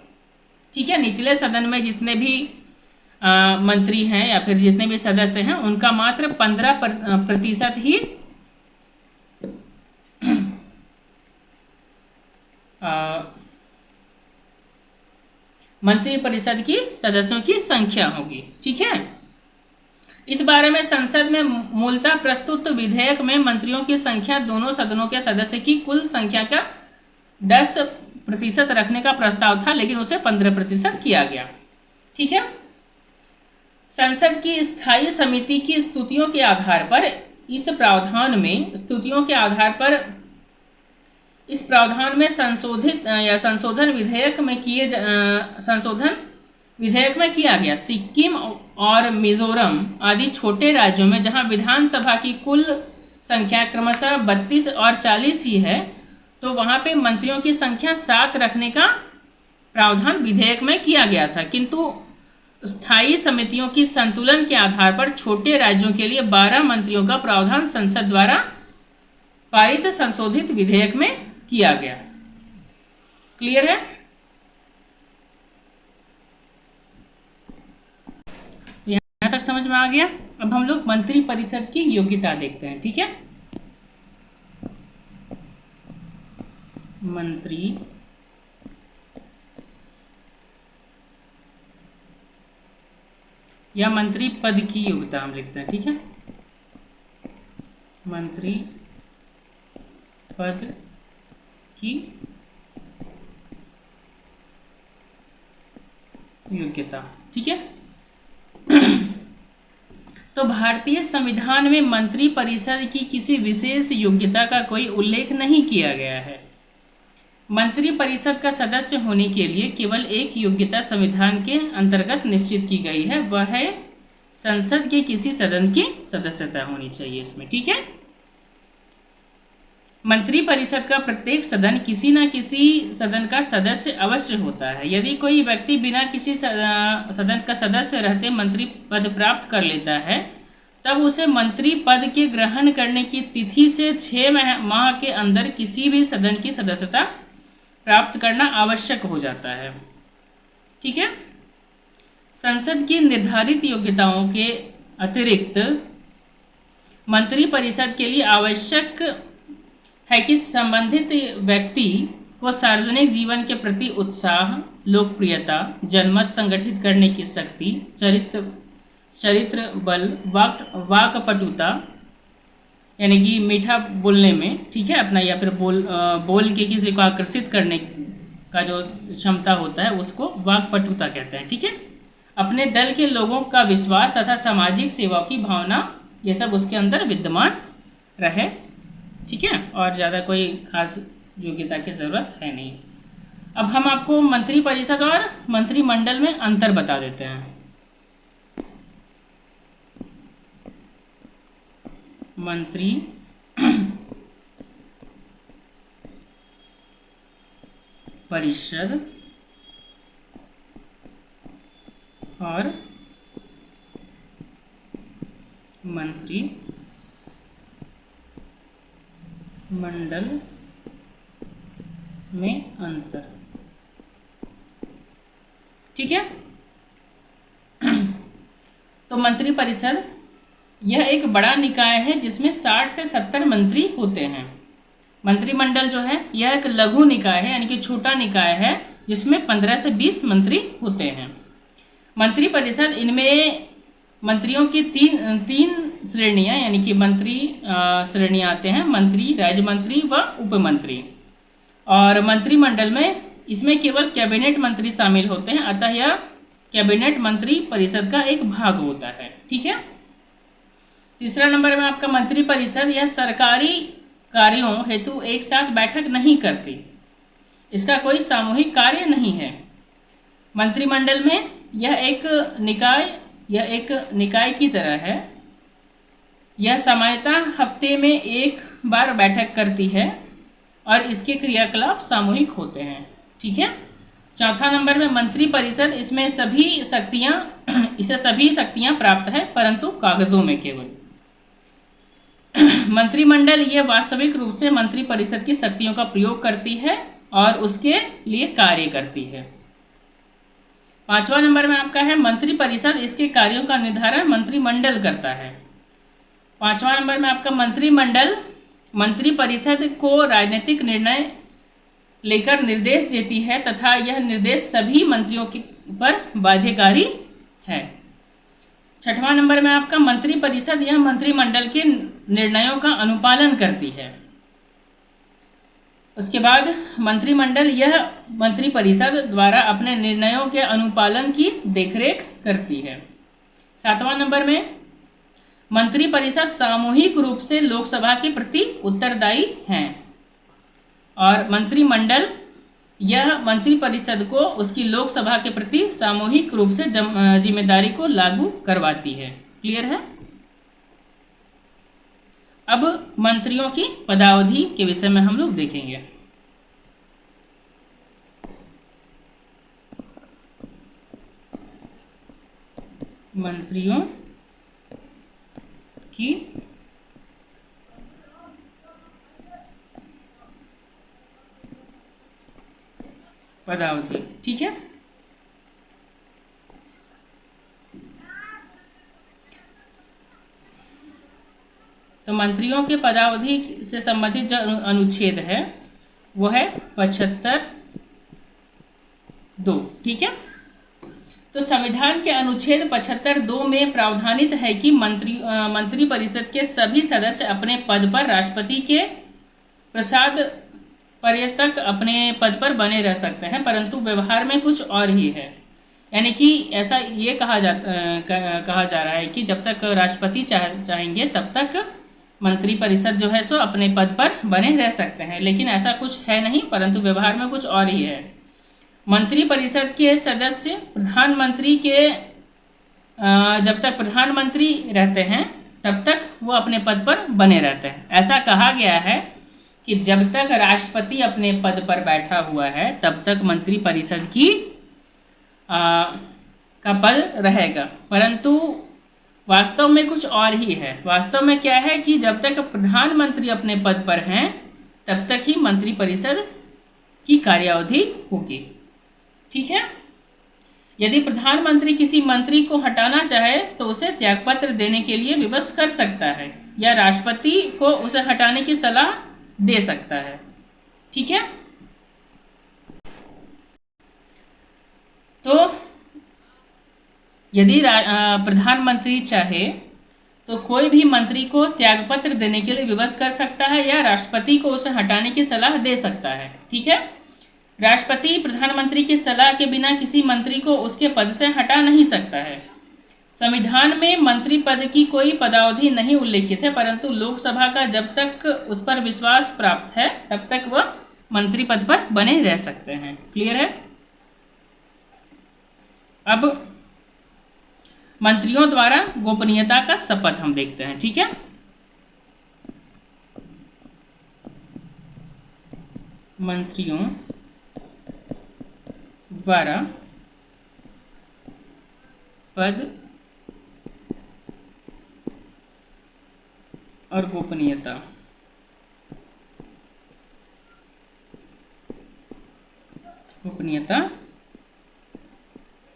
ठीक है। निचले सदन में जितने भी मंत्री हैं या फिर जितने भी सदस्य हैं उनका मात्र 15% ही मंत्री परिषद की सदस्यों की संख्या होगी। ठीक है। इस बारे में संसद में मूलतः प्रस्तुत विधेयक में मंत्रियों की संख्या दोनों सदनों के सदस्य की कुल संख्या का 10% रखने का प्रस्ताव था, लेकिन उसे 15% किया गया। ठीक है। संसद की स्थायी समिति की स्तुतियों के आधार पर इस प्रावधान में संशोधन विधेयक में किया गया। सिक्किम और मिजोरम आदि छोटे राज्यों में जहां विधानसभा की कुल संख्या क्रमशः 32 और 40 ही है, तो वहां पे मंत्रियों की संख्या 7 रखने का प्रावधान विधेयक में किया गया था, किंतु स्थायी समितियों की संतुलन के आधार पर छोटे राज्यों के लिए 12 मंत्रियों का प्रावधान संसद द्वारा पारित संशोधित विधेयक में किया गया। क्लियर है। तो यहां तक समझ में आ गया। अब हम लोग मंत्री परिषद की योग्यता देखते हैं। ठीक है। मंत्री या मंत्री पद की योग्यता हम लिखते हैं। ठीक है। मंत्री पद की योग्यता। ठीक है। तो भारतीय संविधान में मंत्री परिषद की किसी विशेष योग्यता का कोई उल्लेख नहीं किया गया है। मंत्री परिषद का सदस्य होने के लिए केवल एक योग्यता संविधान के अंतर्गत निश्चित की गई है, वह है संसद के किसी सदन की सदस्यता होनी चाहिए इसमें। ठीक है। मंत्री परिषद का प्रत्येक सदन किसी न किसी सदन का सदस्य अवश्य होता है। यदि कोई व्यक्ति बिना किसी सदन का सदस्य रहते मंत्री पद प्राप्त कर लेता है तब उसे मंत्री पद के ग्रहण करने की तिथि से 6 माह के अंदर किसी भी सदन की सदस्यता प्राप्त करना आवश्यक हो जाता है। ठीक है। संसद की निर्धारित योग्यताओं के अतिरिक्त मंत्री परिषद के लिए आवश्यक है कि संबंधित व्यक्ति को सार्वजनिक जीवन के प्रति उत्साह, लोकप्रियता, जनमत संगठित करने की शक्ति, चरित्र बल, वाक्पटुता यानी कि मीठा बोलने में, ठीक है, अपना, या फिर बोल के किसी को आकर्षित करने का जो क्षमता होता है उसको वाक्पटुता कहते हैं। ठीक है। अपने दल के लोगों का विश्वास तथा सामाजिक सेवा की भावना, ये सब उसके अंदर विद्यमान रहे। ठीक है। और ज़्यादा कोई खास योग्यता की ज़रूरत है नहीं। अब हम आपको मंत्री परिषद और मंत्रिमंडल में अंतर बता देते हैं। मंत्री परिषद और मंत्री मंडल में अंतर। ठीक है। तो मंत्री परिषद यह एक बड़ा निकाय है जिसमें 60 से 70 मंत्री होते हैं। मंत्रिमंडल जो है यह एक लघु निकाय है, यानी कि छोटा निकाय है, जिसमें 15 से 20 मंत्री होते हैं। मंत्री परिषद, इनमें मंत्रियों की तीन श्रेणियां, यानी कि मंत्री श्रेणियां आते हैं: मंत्री, राज्य मंत्री व उपमंत्री। और मंत्रिमंडल में इसमें केवल कैबिनेट मंत्री शामिल होते हैं, अतः यह कैबिनेट मंत्री परिषद का एक भाग होता है। ठीक है। तीसरा नंबर में आपका मंत्री परिषद, यह सरकारी कार्यों हेतु एक साथ बैठक नहीं करती, इसका कोई सामूहिक कार्य नहीं है। मंत्रिमंडल में यह एक निकाय की तरह है। यह सामान्यतः हफ्ते में एक बार बैठक करती है और इसके क्रियाकलाप सामूहिक होते हैं। ठीक है। चौथा नंबर में मंत्री परिषद, इसे सभी शक्तियां प्राप्त है, परंतु कागजों में केवल। मंत्रिमंडल ये वास्तविक रूप से मंत्री परिषद की शक्तियों का प्रयोग करती है और उसके लिए कार्य करती है। पांचवा नंबर में आपका है मंत्री परिषद, इसके कार्यों का निर्धारण मंत्रिमंडल करता है। पांचवा नंबर में आपका मंत्रिमंडल मंत्री परिषद को राजनीतिक निर्णय लेकर निर्देश देती है तथा यह निर्देश सभी मंत्रियों पर बाध्यकारी है। छठवां नंबर में आपका मंत्री परिषद, यह मंत्रिमंडल के निर्णयों का अनुपालन करती है। उसके बाद मंत्रिमंडल यह मंत्री परिषद द्वारा अपने निर्णयों के अनुपालन की देखरेख करती है। सातवां नंबर में मंत्री परिषद सामूहिक रूप से लोकसभा के प्रति उत्तरदायी हैं और मंत्रिमंडल यह मंत्री परिषद को उसकी लोकसभा के प्रति सामूहिक रूप से जिम्मेदारी को लागू करवाती है। क्लियर है। अब मंत्रियों की पदावधि के विषय में हम लोग देखेंगे। मंत्रियों की पदावधि। ठीक है। तो मंत्रियों के पदावधि से संबंधित जो अनुच्छेद है वो है 75(2). ठीक है। तो संविधान के अनुच्छेद 75(2) में प्रावधानित है कि मंत्री परिषद के सभी सदस्य अपने पद पर राष्ट्रपति के प्रसाद पर्यंत अपने पद पर बने रह सकते हैं, परंतु व्यवहार में कुछ और ही है। यानी कि ऐसा ये कहा जा रहा है कि जब तक राष्ट्रपति चाहेंगे तब तक मंत्री परिषद जो है सो अपने पद पर बने रह सकते हैं, लेकिन ऐसा कुछ है नहीं, परंतु व्यवहार में कुछ और ही है। मंत्री परिषद के सदस्य प्रधानमंत्री के जब तक प्रधानमंत्री रहते हैं तब तक वो अपने पद पर बने रहते हैं। ऐसा कहा गया है कि जब तक राष्ट्रपति अपने पद पर बैठा हुआ है तब तक मंत्री परिषद की का पद रहेगा, परंतु वास्तव में कुछ और ही है। वास्तव में क्या है कि जब तक प्रधानमंत्री अपने पद पर हैं तब तक ही मंत्रिपरिषद की कार्यावधि होगी। ठीक है। यदि प्रधानमंत्री किसी मंत्री को हटाना चाहे तो उसे त्यागपत्र देने के लिए विवश कर सकता है या राष्ट्रपति को उसे हटाने की सलाह दे सकता है। ठीक है। तो यदि प्रधानमंत्री चाहे तो कोई भी मंत्री को त्यागपत्र देने के लिए विवश कर सकता है या राष्ट्रपति को उसे हटाने की सलाह दे सकता है। ठीक है। राष्ट्रपति प्रधानमंत्री की सलाह के बिना किसी मंत्री को उसके पद से हटा नहीं सकता है। संविधान में मंत्री पद की कोई पदावधि नहीं उल्लेखित है, परंतु लोकसभा का जब तक उस पर विश्वास प्राप्त है तब तक वह मंत्री पद पर बने रह सकते हैं। क्लियर है। अब मंत्रियों द्वारा गोपनीयता का शपथ हम देखते हैं। ठीक है। मंत्रियों द्वारा पद और गोपनीयता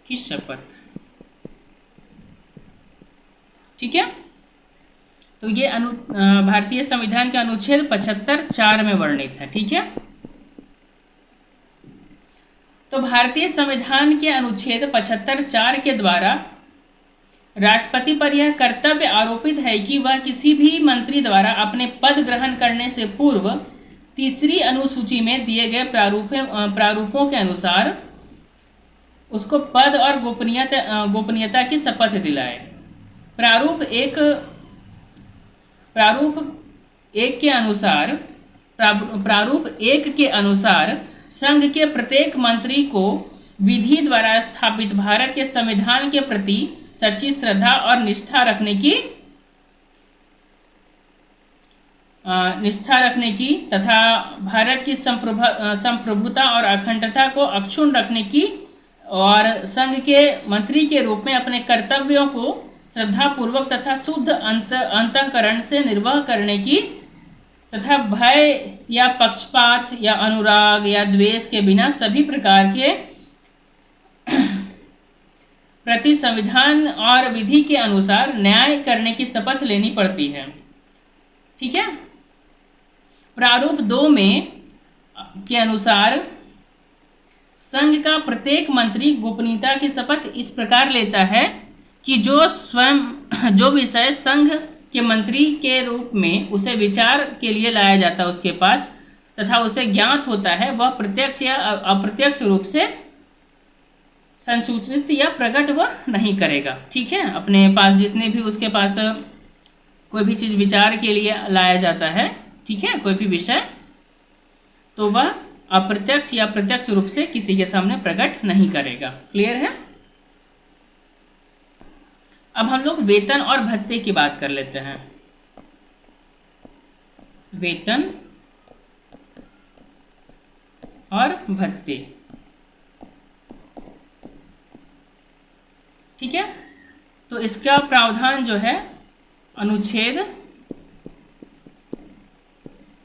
की शपथ। ठीक है। तो ये भारतीय संविधान के अनुच्छेद 75(4) में वर्णित है। ठीक है। तो भारतीय संविधान के अनुच्छेद 75(4) के द्वारा राष्ट्रपति पर यह कर्तव्य आरोपित है कि वह किसी भी मंत्री द्वारा अपने पद ग्रहण करने से पूर्व तीसरी अनुसूची में दिए गए प्रारूपों के अनुसार उसको पद और गोपनीयता की शपथ दिलाए। प्रारूप एक के अनुसार संघ के प्रत्येक मंत्री को विधि द्वारा स्थापित भारत के संविधान के प्रति सच्ची श्रद्धा और निष्ठा रखने की तथा भारत की संप्रभुता और अखंडता को अक्षुण्ण रखने की और संघ के मंत्री के रूप में अपने कर्तव्यों को श्रद्धापूर्वक तथा शुद्ध अंतःकरण से निर्वाह करने की तथा भय या पक्षपात या अनुराग या द्वेष के बिना सभी प्रकार के प्रति संविधान और विधि के अनुसार न्याय करने की शपथ लेनी पड़ती है। ठीक है। प्रारूप 2 में के अनुसार संघ का प्रत्येक मंत्री गोपनीयता की शपथ इस प्रकार लेता है कि जो विषय संघ के मंत्री के रूप में उसे विचार के लिए लाया जाता है उसके पास तथा उसे ज्ञात होता है, वह प्रत्यक्ष या अप्रत्यक्ष रूप से संसूचित या प्रकट वह नहीं करेगा। ठीक है। अपने पास जितने भी उसके पास कोई भी चीज़ विचार के लिए लाया जाता है, ठीक है, कोई भी विषय, तो वह अप्रत्यक्ष या प्रत्यक्ष रूप से किसी के सामने प्रकट नहीं करेगा। क्लियर है। अब हम लोग वेतन और भत्ते की बात कर लेते हैं। वेतन और भत्ते। ठीक है। तो इसका प्रावधान जो है अनुच्छेद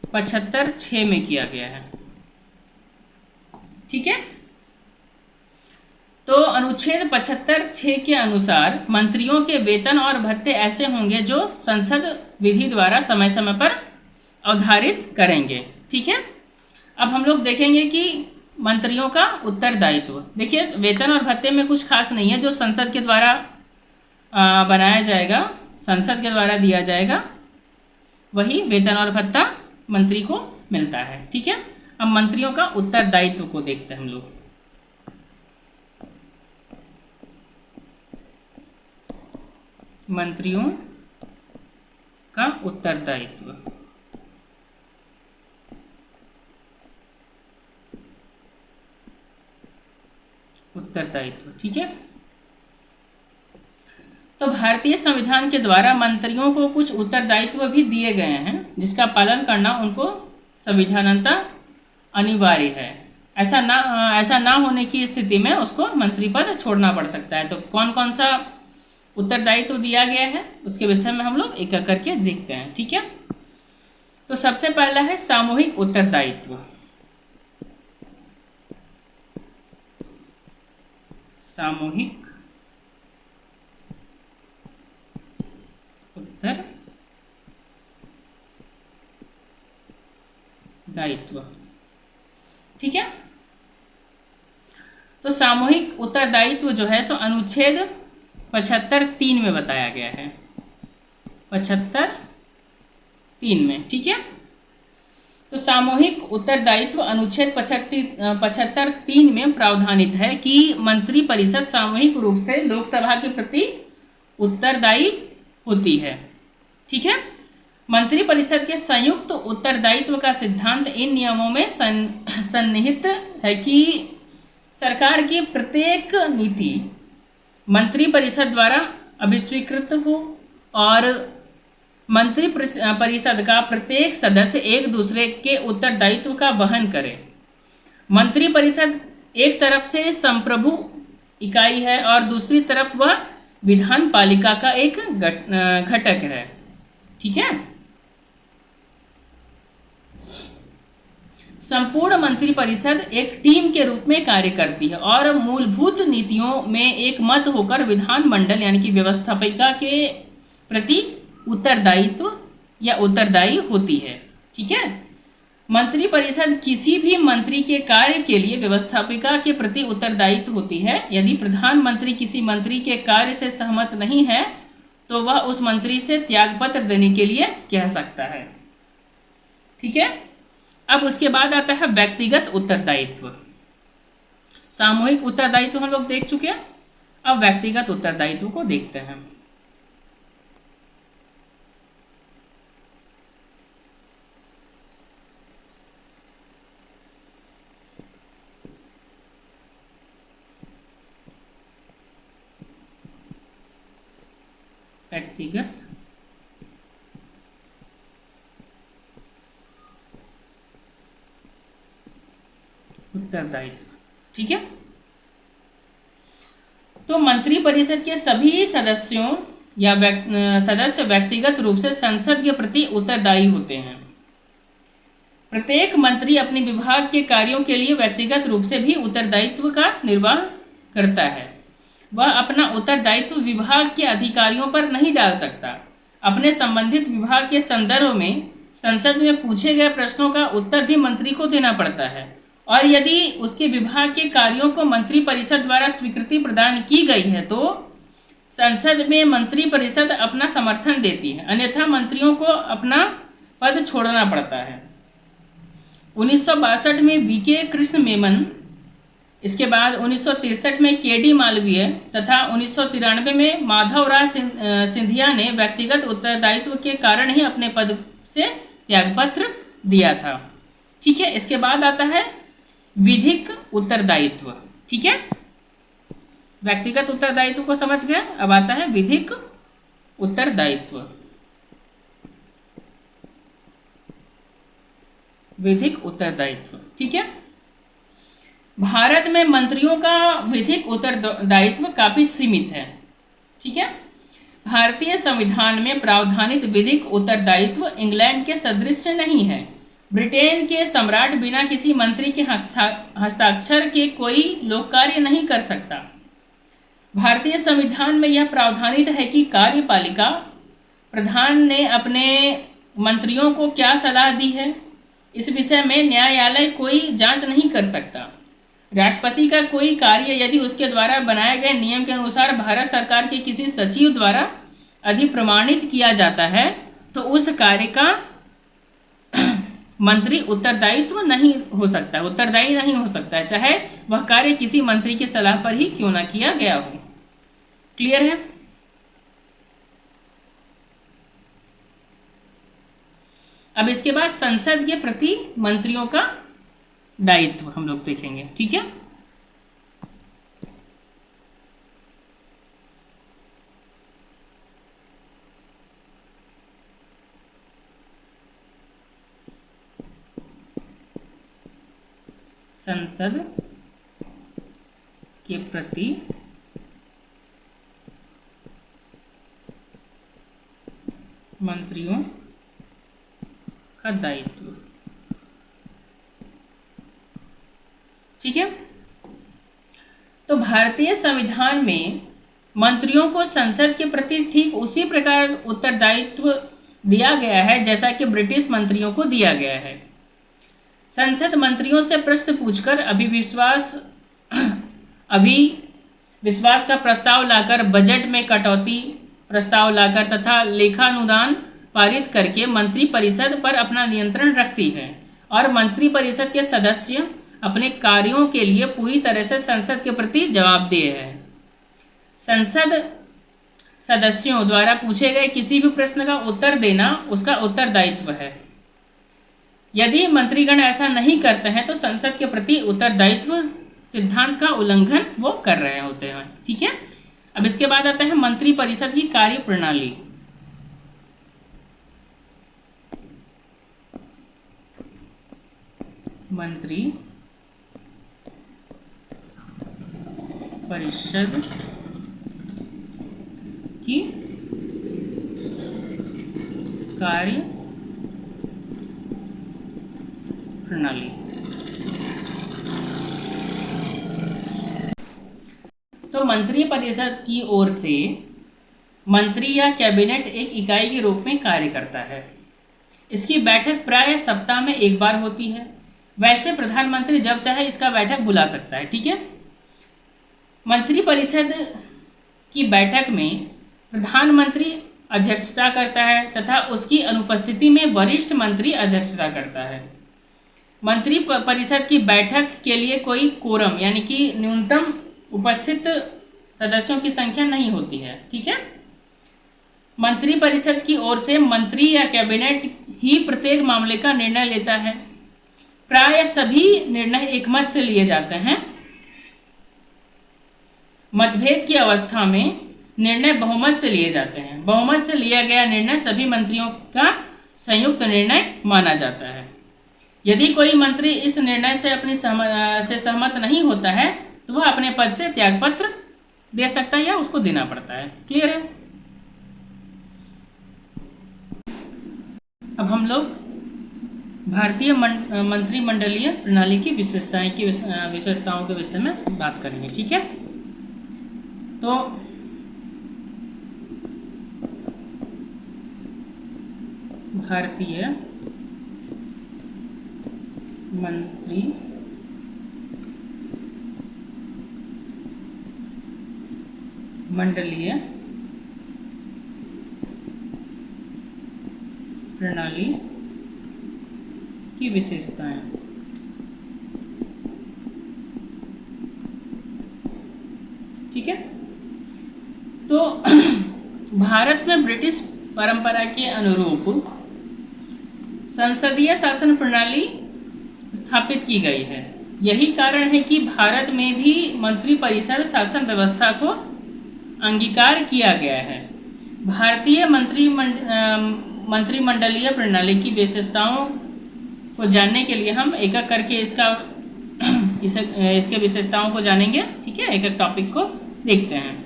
75(6) में किया गया है। ठीक है। तो अनुच्छेद 75(6) के अनुसार मंत्रियों के वेतन और भत्ते ऐसे होंगे जो संसद विधि द्वारा समय समय पर अवधारित करेंगे। ठीक है। अब हम लोग देखेंगे कि मंत्रियों का उत्तरदायित्व। देखिए, वेतन और भत्ते में कुछ खास नहीं है, जो संसद के द्वारा बनाया जाएगा, संसद के द्वारा दिया जाएगा, वही वेतन और भत्ता मंत्री को मिलता है। ठीक है। अब मंत्रियों का उत्तरदायित्व को देखते हैं हम लोग। मंत्रियों का उत्तरदायित्व। ठीक है। तो भारतीय संविधान के द्वारा मंत्रियों को कुछ उत्तरदायित्व भी दिए गए हैं जिसका पालन करना उनको संविधानतः अनिवार्य है। ऐसा ना होने की स्थिति में उसको मंत्री पद छोड़ना पड़ सकता है। तो कौन कौन सा उत्तरदायित्व दिया गया है, उसके विषय में हम लोग एक एक करके देखते हैं। ठीक है, तो सबसे पहला है सामूहिक उत्तरदायित्व। सामूहिक उत्तरदायित्व। ठीक है, तो सामूहिक उत्तरदायित्व जो है सो अनुच्छेद 75(3) में बताया गया है, 75(3) में। ठीक है, तो सामूहिक उत्तरदायित्व अनुच्छेद 75(3) में प्रावधानित है कि मंत्री परिषद सामूहिक रूप से लोकसभा के प्रति उत्तरदायी होती है। ठीक है, मंत्री परिषद के संयुक्त उत्तरदायित्व का सिद्धांत इन नियमों में सन्निहित है कि सरकार की प्रत्येक नीति मंत्री परिषद द्वारा अभिस्वीकृत हो और मंत्री परिषद का प्रत्येक सदस्य एक दूसरे के उत्तरदायित्व का वहन करे। मंत्री परिषद एक तरफ से संप्रभु इकाई है और दूसरी तरफ वह विधान पालिका का एक घटक है। ठीक है, संपूर्ण मंत्री परिषद एक टीम के रूप में कार्य करती है और मूलभूत नीतियों में एक मत होकर विधानमंडल यानी कि व्यवस्थापिका के प्रति उत्तरदायित्व या उत्तरदायी होती है। ठीक है, मंत्री परिषद किसी भी मंत्री के कार्य के लिए व्यवस्थापिका के प्रति उत्तरदायित्व होती है। यदि प्रधानमंत्री किसी मंत्री के कार्य से सहमत नहीं है तो वह उस मंत्री से त्यागपत्र देने के लिए कह सकता है। ठीक है, अब उसके बाद आता है व्यक्तिगत उत्तरदायित्व। सामूहिक उत्तरदायित्व हम लोग देख चुके हैं, अब व्यक्तिगत उत्तरदायित्व को देखते हैं। व्यक्तिगत उत्तरदायित्व। ठीक है, तो मंत्री परिषद के सभी सदस्यों या सदस्य व्यक्तिगत रूप से संसद के प्रति उत्तरदायी होते हैं। प्रत्येक मंत्री अपने विभाग के कार्यों के लिए व्यक्तिगत रूप से भी उत्तरदायित्व का निर्वाह करता है। वह अपना उत्तरदायित्व विभाग के अधिकारियों पर नहीं डाल सकता। अपने संबंधित विभाग के संदर्भ में संसद में पूछे गए प्रश्नों का उत्तर भी मंत्री को देना पड़ता है और यदि उसके विभाग के कार्यों को मंत्री परिषद द्वारा स्वीकृति प्रदान की गई है तो संसद में मंत्री परिषद अपना समर्थन देती है, अन्यथा मंत्रियों को अपना पद छोड़ना पड़ता है। 1962 में वीके कृष्ण मेनन, इसके बाद 1963 में केडी मालवीय तथा 1993 में माधवराव सिंधिया ने व्यक्तिगत उत्तरदायित्व के कारण ही अपने पद से त्यागपत्र दिया था। ठीक है, इसके बाद आता है विधिक उत्तरदायित्व। ठीक है, व्यक्तिगत उत्तरदायित्व को समझ गए, अब आता है विधिक उत्तरदायित्व। विधिक उत्तरदायित्व। ठीक है, भारत में मंत्रियों का विधिक उत्तरदायित्व काफी सीमित है। ठीक है, भारतीय संविधान में प्रावधानित विधिक उत्तरदायित्व इंग्लैंड के सदृश नहीं है। ब्रिटेन के सम्राट बिना किसी मंत्री के हस्ताक्षर के कोई लोक कार्य नहीं कर सकता। भारतीय संविधान में यह प्रावधानित है कि कार्यपालिका प्रधान ने अपने मंत्रियों को क्या सलाह दी है, इस विषय में न्यायालय कोई जांच नहीं कर सकता। राष्ट्रपति का कोई कार्य यदि उसके द्वारा बनाए गए नियम के अनुसार भारत सरकार के किसी सचिव द्वारा अधिप्रमाणित किया जाता है तो उस कार्य का मंत्री उत्तरदायी नहीं हो सकता है, चाहे वह कार्य किसी मंत्री की सलाह पर ही क्यों ना किया गया हो। क्लियर है? अब इसके बाद संसद के प्रति मंत्रियों का दायित्व हम लोग देखेंगे। ठीक है, संसद के प्रति मंत्रियों का दायित्व। ठीक है, तो भारतीय संविधान में मंत्रियों को संसद के प्रति ठीक उसी प्रकार उत्तरदायित्व दिया गया है जैसा कि ब्रिटिश मंत्रियों को दिया गया है। संसद मंत्रियों से प्रश्न पूछकर अभिविश्वास का प्रस्ताव लाकर, बजट में कटौती प्रस्ताव लाकर तथा लेखानुदान पारित करके मंत्री परिषद पर अपना नियंत्रण रखती है और मंत्री परिषद के सदस्य अपने कार्यों के लिए पूरी तरह से संसद के प्रति जवाबदेह है। संसद सदस्यों द्वारा पूछे गए किसी भी प्रश्न का उत्तर देना उसका उत्तरदायित्व है। यदि मंत्रीगण ऐसा नहीं करते हैं तो संसद के प्रति उत्तरदायित्व सिद्धांत का उल्लंघन वो कर रहे होते हैं। ठीक है, अब इसके बाद आता है मंत्री परिषद की कार्य प्रणाली। मंत्री परिषद की कार्य प्रणाली। तो मंत्री परिषद की ओर से मंत्री या कैबिनेट एक इकाई के रूप में कार्य करता है। इसकी बैठक प्राय सप्ताह में एक बार होती है। वैसे प्रधानमंत्री जब चाहे इसका बैठक बुला सकता है। ठीक है, मंत्री परिषद की बैठक में प्रधानमंत्री अध्यक्षता करता है तथा उसकी अनुपस्थिति में वरिष्ठ मंत्री अध्यक्षता करता है। मंत्री परिषद की बैठक के लिए कोई कोरम यानी कि न्यूनतम उपस्थित सदस्यों की संख्या नहीं होती है। ठीक है, मंत्री परिषद की ओर से मंत्री या कैबिनेट ही प्रत्येक मामले का निर्णय लेता है। प्राय सभी निर्णय एकमत से लिए जाते हैं। मतभेद की अवस्था में निर्णय बहुमत से लिए जाते हैं। बहुमत से लिया गया निर्णय सभी मंत्रियों का संयुक्त निर्णय माना जाता है। यदि कोई मंत्री इस निर्णय से सहमत नहीं होता है तो वह अपने पद से त्यागपत्र दे सकता है या उसको देना पड़ता है। क्लियर है? अब हम लोग भारतीय मंत्रिमंडलीय प्रणाली की विशेषताओं के विषय में बात करेंगे। ठीक है, तो भारतीय मंत्रिमंडलीय प्रणाली की विशेषताएं। ठीक है, तो भारत में ब्रिटिश परंपरा के अनुरूप संसदीय शासन प्रणाली स्थापित की गई है। यही कारण है कि भारत में भी मंत्रिपरिषद शासन व्यवस्था को अंगीकार किया गया है। भारतीय मंत्रिमंडलीय प्रणाली की विशेषताओं को जानने के लिए हम एक एक करके इसके विशेषताओं को जानेंगे। ठीक है, एक एक टॉपिक को देखते हैं।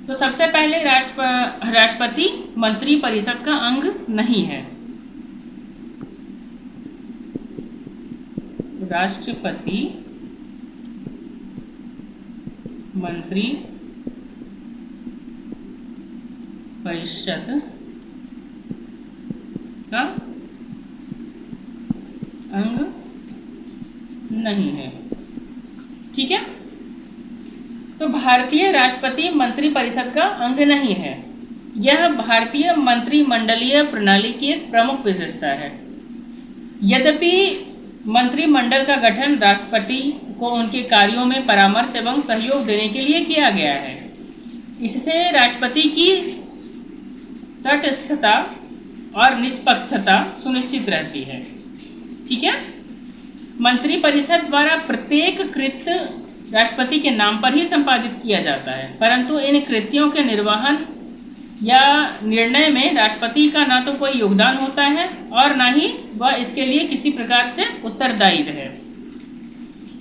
तो सबसे पहले राष्ट्रपति मंत्रिपरिषद का अंग नहीं है। राष्ट्रपति मंत्री परिषद का अंग नहीं है। ठीक है, तो भारतीय राष्ट्रपति मंत्रिपरिषद का अंग नहीं है। यह भारतीय मंत्रिमंडलीय प्रणाली की एक प्रमुख विशेषता है। यद्यपि मंत्रिमंडल का गठन राष्ट्रपति को उनके कार्यों में परामर्श एवं सहयोग देने के लिए किया गया है। इससे राष्ट्रपति की तटस्थता और निष्पक्षता सुनिश्चित रहती है। ठीक है, मंत्रिपरिषद द्वारा प्रत्येक कृत्य राष्ट्रपति के नाम पर ही संपादित किया जाता है, परंतु इन कृत्यों के निर्वहन या निर्णय में राष्ट्रपति का ना तो कोई योगदान होता है और ना ही वह इसके लिए किसी प्रकार से उत्तरदायी है।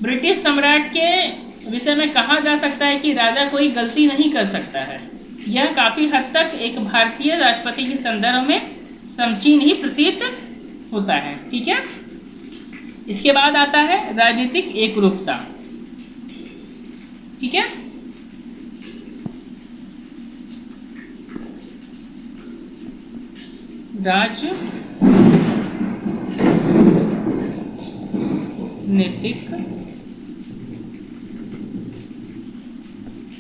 ब्रिटिश सम्राट के विषय में कहा जा सकता है कि राजा कोई गलती नहीं कर सकता है। यह काफ़ी हद तक एक भारतीय राष्ट्रपति के संदर्भ में समचीन ही प्रतीत होता है। ठीक है, इसके बाद आता है राजनीतिक एकरूपता। ठीक है, राजनीतिक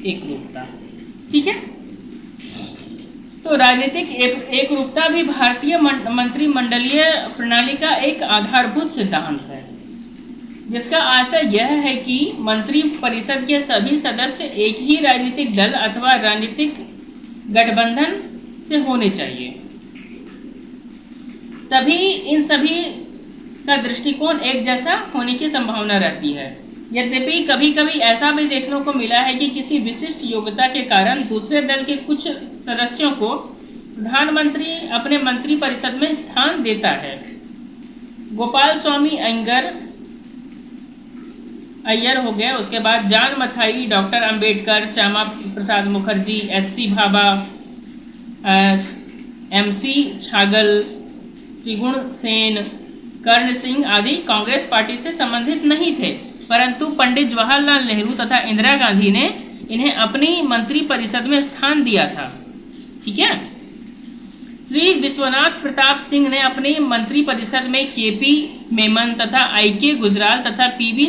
एकरूपता। ठीक है, तो राजनीतिक एकरूपता भी भारतीय मंत्रिमंडलीय प्रणाली का एक आधारभूत सिद्धांत है, जिसका आशय यह है कि मंत्री परिषद के सभी सदस्य एक ही राजनीतिक दल अथवा राजनीतिक गठबंधन से होने चाहिए, तभी इन सभी का दृष्टिकोण एक जैसा होने की संभावना रहती है। यद्यपि कभी कभी ऐसा भी देखने को मिला है कि किसी विशिष्ट योग्यता के कारण दूसरे दल के कुछ सदस्यों को प्रधानमंत्री अपने मंत्री परिषद में स्थान देता है। गोपाल स्वामी अय्यर हो गए, उसके बाद जान मथाई, डॉक्टर अंबेडकर, श्यामा प्रसाद मुखर्जी, एच.सी. भाभा, एम.सी. छागल, त्रिगुण सेन, कर्ण सिंह आदि कांग्रेस पार्टी से संबंधित नहीं थे, परंतु पंडित जवाहरलाल नेहरू तथा इंदिरा गांधी ने इन्हें अपनी मंत्री परिषद में स्थान दिया था। ठीक है, श्री विश्वनाथ प्रताप सिंह ने अपनी मंत्री परिषद में के.पी. मेमन तथा आई.के. गुजराल तथा पी.वी.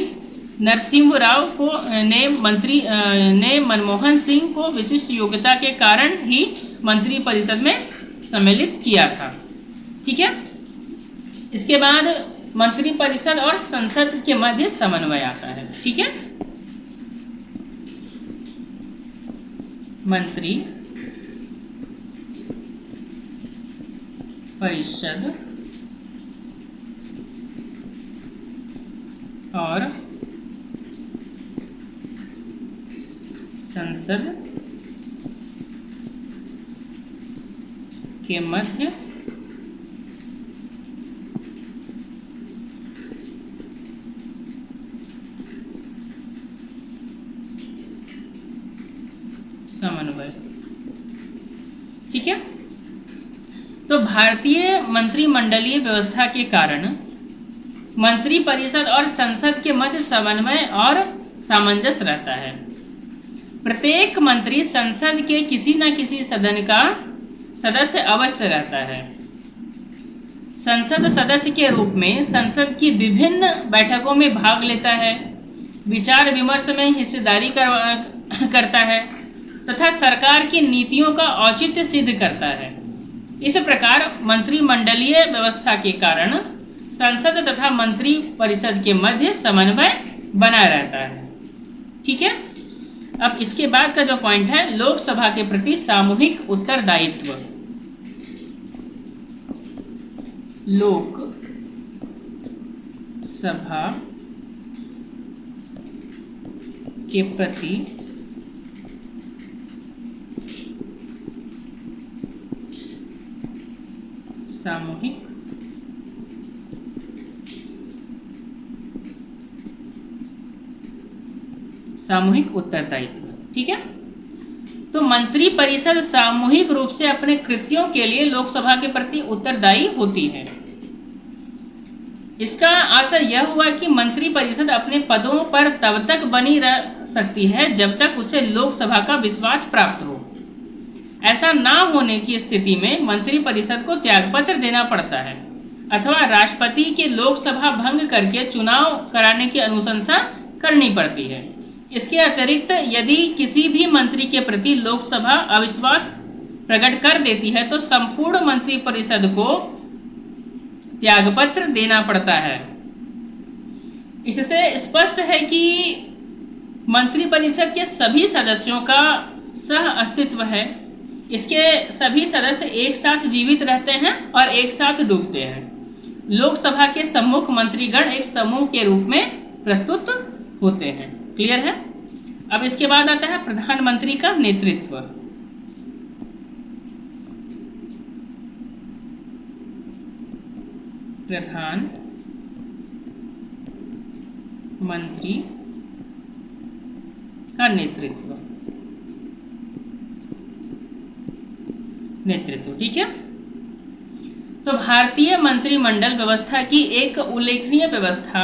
नरसिम्हा राव को ने मनमोहन सिंह को विशिष्ट योग्यता के कारण ही मंत्री परिषद में सम्मिलित किया था। ठीक है, इसके बाद मंत्री परिषद और संसद के मध्य समन्वय आता है। ठीक है, मंत्री परिषद और संसद के मध्य समन्वय। ठीक है, तो भारतीय मंत्रिमंडलीय व्यवस्था के कारण मंत्री परिषद और संसद के मध्य समन्वय और सामंजस्य रहता है। प्रत्येक मंत्री संसद के किसी न किसी सदन का सदस्य अवश्य रहता है। संसद सदस्य के रूप में संसद की विभिन्न बैठकों में भाग लेता है, विचार विमर्श में हिस्सेदारी करता है तथा सरकार की नीतियों का औचित्य सिद्ध करता है। इस प्रकार मंत्रिमंडलीय व्यवस्था के कारण संसद तथा मंत्री परिषद के मध्य समन्वय बना रहता है। ठीक है, अब इसके बाद का जो पॉइंट है, लोकसभा के प्रति सामूहिक उत्तरदायित्व। लोकसभा के प्रति सामूहिक उत्तरदायित्व। ठीक है, तो मंत्री परिषद सामूहिक रूप से अपने कृत्यों के लिए लोकसभा के प्रति उत्तरदायी होती है। इसका आशय यह हुआ कि मंत्री परिषद अपने पदों पर तब तक बनी रह सकती है जब तक उसे लोकसभा का विश्वास प्राप्त हो। ऐसा ना होने की स्थिति में मंत्री परिषद को त्यागपत्र देना पड़ता है अथवा राष्ट्रपति के लोकसभा भंग करके चुनाव कराने की अनुशंसा करनी पड़ती है। इसके अतिरिक्त यदि किसी भी मंत्री के प्रति लोकसभा अविश्वास प्रकट कर देती है तो संपूर्ण मंत्री परिषद को त्यागपत्र देना पड़ता है। इससे स्पष्ट है कि मंत्री परिषद के सभी सदस्यों का सह अस्तित्व है। इसके सभी सदस्य एक साथ जीवित रहते हैं और एक साथ डूबते हैं। लोकसभा के सम्मुख मंत्रीगण एक समूह के रूप में प्रस्तुत होते हैं। क्लियर है? अब इसके बाद आता है प्रधानमंत्री का नेतृत्व। प्रधानमंत्री का नेतृत्व। ठीक है। तो भारतीय मंत्रिमंडल व्यवस्था की एक उल्लेखनीय व्यवस्था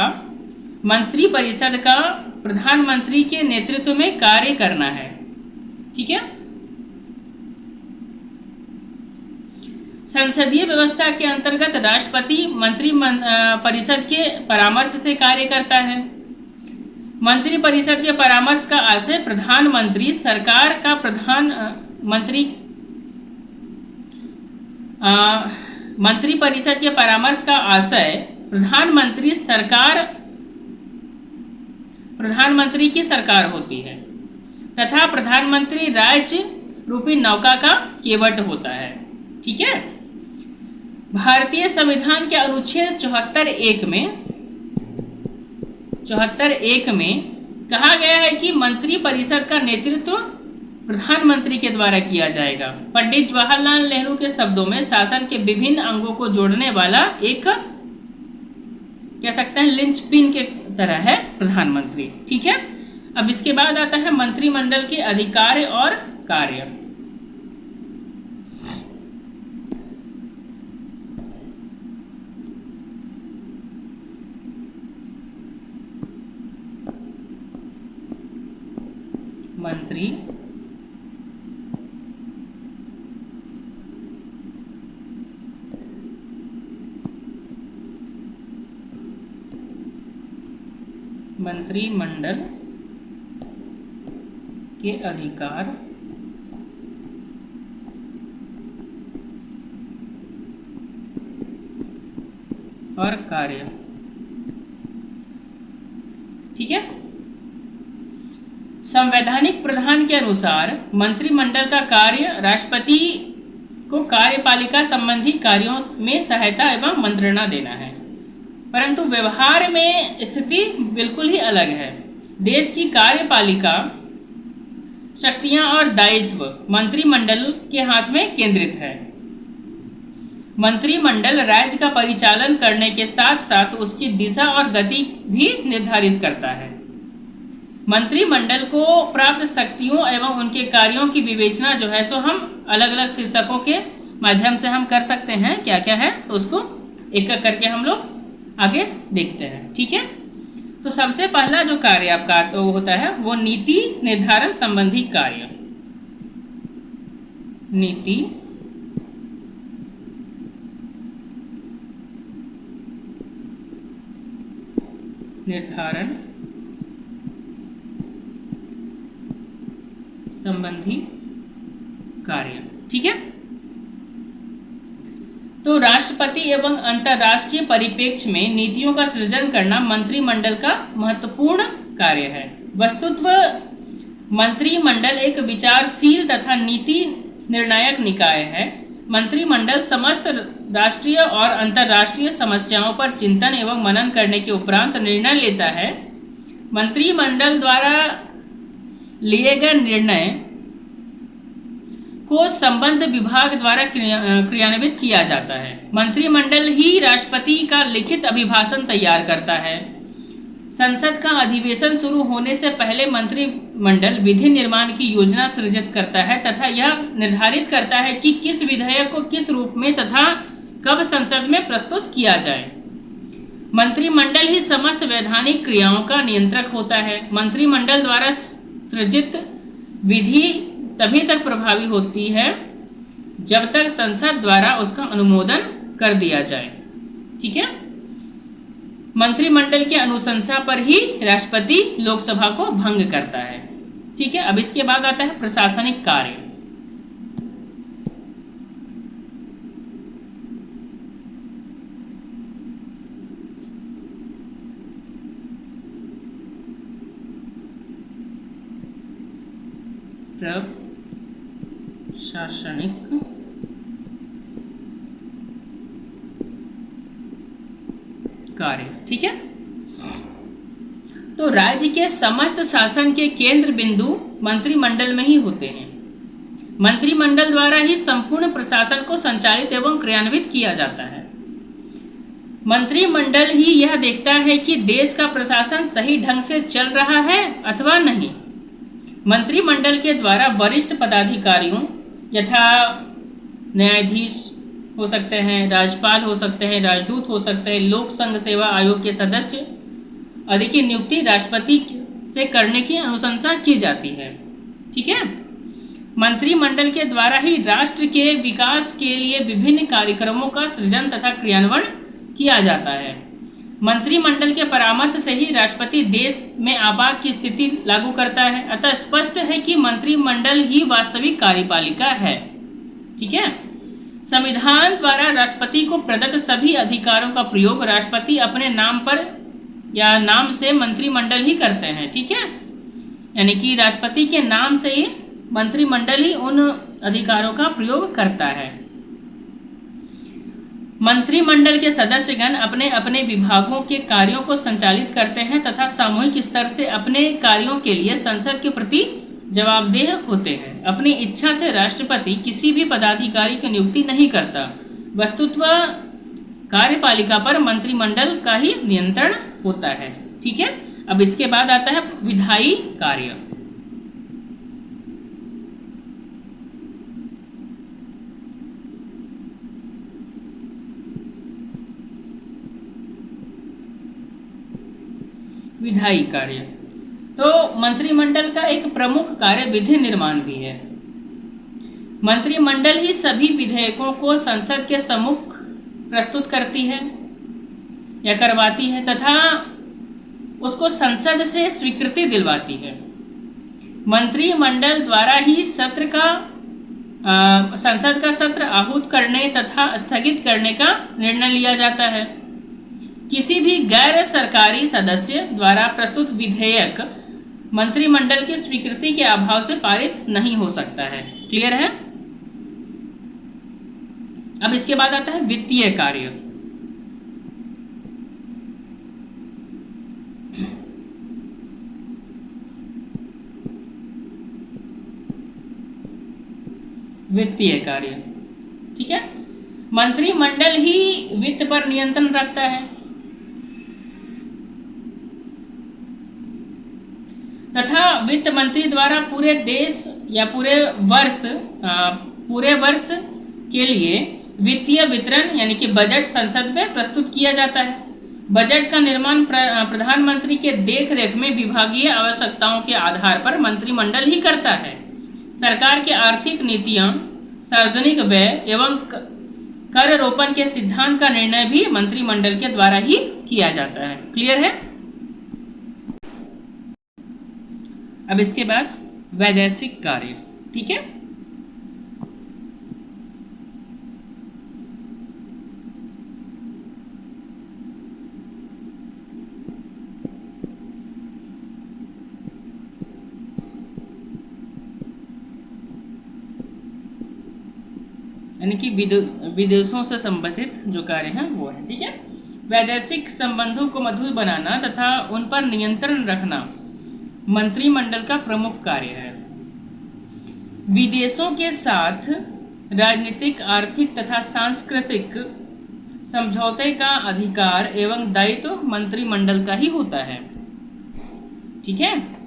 मंत्री परिषद का प्रधानमंत्री के नेतृत्व में कार्य करना है। ठीक है। संसदीय व्यवस्था के अंतर्गत राष्ट्रपति मंत्री परिषद के परामर्श से कार्य करता है। मंत्री परिषद के परामर्श का आशय प्रधानमंत्री सरकार का मंत्री परिषद के परामर्श का आशय प्रधानमंत्री की सरकार होती है तथा प्रधानमंत्री राज्य रूपी नौका का केवट होता है। ठीक है। भारतीय संविधान के अनुच्छेद 74(1) में कहा गया है कि मंत्री परिषद का नेतृत्व प्रधानमंत्री के द्वारा किया जाएगा। पंडित जवाहरलाल नेहरू के शब्दों में शासन के विभिन्न अंगों को जोड़ने वाला एक कह सकते हैं लिंचपिन के तरह है प्रधानमंत्री। ठीक है। अब इसके बाद आता है मंत्रिमंडल के अधिकार और कार्य। मंत्रिमंडल के अधिकार और कार्य। ठीक है। संवैधानिक प्रावधान के अनुसार मंत्रिमंडल का कार्य राष्ट्रपति को कार्यपालिका संबंधी कार्यों में सहायता एवं मंत्रणा देना है, परंतु व्यवहार में स्थिति बिल्कुल ही अलग है। देश की कार्यपालिका शक्तियां और दायित्व मंत्रिमंडल के हाथ में केंद्रित है। मंत्रिमंडल राज्य का परिचालन करने के साथ साथ उसकी दिशा और गति भी निर्धारित करता है। मंत्रिमंडल को प्राप्त शक्तियों एवं उनके कार्यों की विवेचना जो है सो हम अलग अलग शीर्षकों के माध्यम से हम कर सकते हैं। क्या क्या है तो उसको एक एक करके हम लोग आगे देखते हैं। ठीक है। तो सबसे पहला जो कार्य आपका तो होता है वो नीति निर्धारण संबंधी कार्य। नीति निर्धारण संबंधी कार्य। ठीक है। तो राष्ट्रपति एवं अंतर्राष्ट्रीय परिप्रेक्ष्य में नीतियों का सृजन करना मंत्रिमंडल का महत्वपूर्ण कार्य है। वस्तुतः मंत्रिमंडल एक विचारशील तथा नीति निर्णायक निकाय है। मंत्रिमंडल समस्त राष्ट्रीय और अंतर्राष्ट्रीय समस्याओं पर चिंतन एवं मनन करने के उपरांत निर्णय लेता है। मंत्रिमंडल द्वारा लिए गए निर्णय को संबद्ध विभाग द्वारा क्रियान्वित किया जाता है। मंत्रिमंडल ही राष्ट्रपति का लिखित अभिभाषण तैयार करता है। संसद का अधिवेशन शुरू होने से पहले मंत्रिमंडल विधि निर्माण की योजना सृजित करता है तथा यह निर्धारित करता है कि किस विधेयक को किस रूप में तथा कब संसद में प्रस्तुत किया जाए। मंत्रिमंडल ही समस्त वैधानिक क्रियाओं का नियंत्रक होता है। मंत्रिमंडल द्वारा सृजित विधि तभी तक प्रभावी होती है जब तक संसद द्वारा उसका अनुमोदन कर दिया जाए। ठीक है। मंत्रिमंडल की अनुशंसा पर ही राष्ट्रपति लोकसभा को भंग करता है। ठीक है। अब इसके बाद आता है प्रशासनिक कार्य। प्रशासनिक कार्य। ठीक है। तो राज्य के समस्त शासन के केंद्र बिंदु मंत्रिमंडल में ही होते हैं। मंत्रिमंडल द्वारा ही संपूर्ण प्रशासन को संचालित एवं क्रियान्वित किया जाता है। मंत्रिमंडल ही यह देखता है कि देश का प्रशासन सही ढंग से चल रहा है अथवा नहीं। मंत्रिमंडल के द्वारा वरिष्ठ पदाधिकारियों यथा न्यायाधीश हो सकते हैं, राज्यपाल हो सकते हैं, राजदूत हो सकते हैं, लोक संघ सेवा आयोग के सदस्य आदि की नियुक्ति राष्ट्रपति से करने की अनुशंसा की जाती है। ठीक है। मंत्रिमंडल के द्वारा ही राष्ट्र के विकास के लिए विभिन्न कार्यक्रमों का सृजन तथा क्रियान्वयन किया जाता है। मंत्रिमंडल के परामर्श से ही राष्ट्रपति देश में आपात की स्थिति लागू करता है। अतः स्पष्ट है कि मंत्रिमंडल ही वास्तविक कार्यपालिका है। ठीक है। संविधान द्वारा राष्ट्रपति को प्रदत्त सभी अधिकारों का प्रयोग राष्ट्रपति अपने नाम पर या नाम से मंत्रिमंडल ही करते हैं। ठीक है। यानी कि राष्ट्रपति के नाम से ही मंत्रिमंडल ही उन अधिकारों का प्रयोग करता है। मंत्रिमंडल के सदस्यगण अपने अपने विभागों के कार्यों को संचालित करते हैं तथा सामूहिक स्तर से अपने कार्यों के लिए संसद के प्रति जवाबदेह होते हैं। अपनी इच्छा से राष्ट्रपति किसी भी पदाधिकारी की नियुक्ति नहीं करता। वस्तुतः कार्यपालिका पर मंत्रिमंडल का ही नियंत्रण होता है। ठीक है। अब इसके बाद आता है विधायी कार्य। विधायी कार्य तो मंत्रिमंडल का एक प्रमुख कार्य विधि निर्माण भी है। मंत्रिमंडल ही सभी विधेयकों को संसद के सम्मुख प्रस्तुत करती है या करवाती है तथा उसको संसद से स्वीकृति दिलवाती है। मंत्रिमंडल द्वारा ही संसद का सत्र आहूत करने तथा स्थगित करने का निर्णय लिया जाता है। किसी भी गैर सरकारी सदस्य द्वारा प्रस्तुत विधेयक मंत्रिमंडल की स्वीकृति के अभाव से पारित नहीं हो सकता है। क्लियर है। अब इसके बाद आता है वित्तीय कार्य। वित्तीय कार्य। ठीक है। मंत्रिमंडल ही वित्त पर नियंत्रण रखता है तथा वित्त मंत्री द्वारा पूरे देश या पूरे वर्ष के लिए वित्तीय वितरण यानी कि बजट संसद में प्रस्तुत किया जाता है। बजट का निर्माण प्रधानमंत्री के देख-रेख में विभागीय आवश्यकताओं के आधार पर मंत्रिमंडल ही करता है। सरकार की आर्थिक नीतियां, सार्वजनिक व्यय एवं कर रोपण के सिद्धांत का निर्णय भी मंत्रिमंडल के द्वारा ही किया जाता है। क्लियर है। अब इसके बाद वैदेशिक कार्य। ठीक है। यानी कि विदेशों से संबंधित जो कार्य हैं वो है। ठीक है। वैदेशिक संबंधों को मजबूत बनाना तथा उन पर नियंत्रण रखना मंत्रिमंडल का प्रमुख कार्य है। विदेशों के साथ राजनीतिक, आर्थिक तथा सांस्कृतिक समझौते का अधिकार एवं दायित्व मंत्रिमंडल का ही होता है। ठीक है।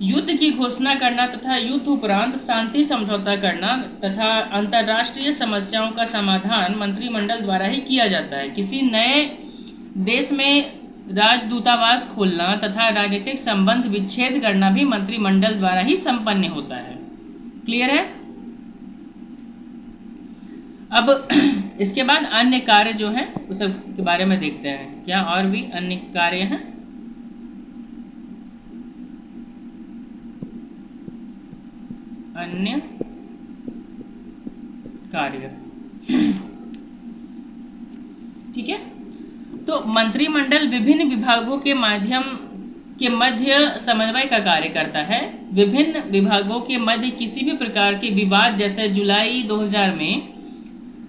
युद्ध की घोषणा करना तथा युद्ध उपरांत शांति समझौता करना तथा अंतर्राष्ट्रीय समस्याओं का समाधान मंत्रिमंडल द्वारा ही किया जाता है। किसी नए देश में राजदूतावास खोलना तथा राजनीतिक संबंध विच्छेद करना भी मंत्रिमंडल द्वारा ही संपन्न होता है। क्लियर है। अब इसके बाद अन्य कार्य जो हैं उस सब के बारे में देखते हैं। क्या और भी अन्य कार्य हैं। अन्य कार्य। ठीक है। तो मंत्रिमंडल विभिन्न विभागों के मध्य समन्वय का कार्य करता है। विभिन्न विभागों के मध्य किसी भी प्रकार के विवाद, जैसे जुलाई 2000 में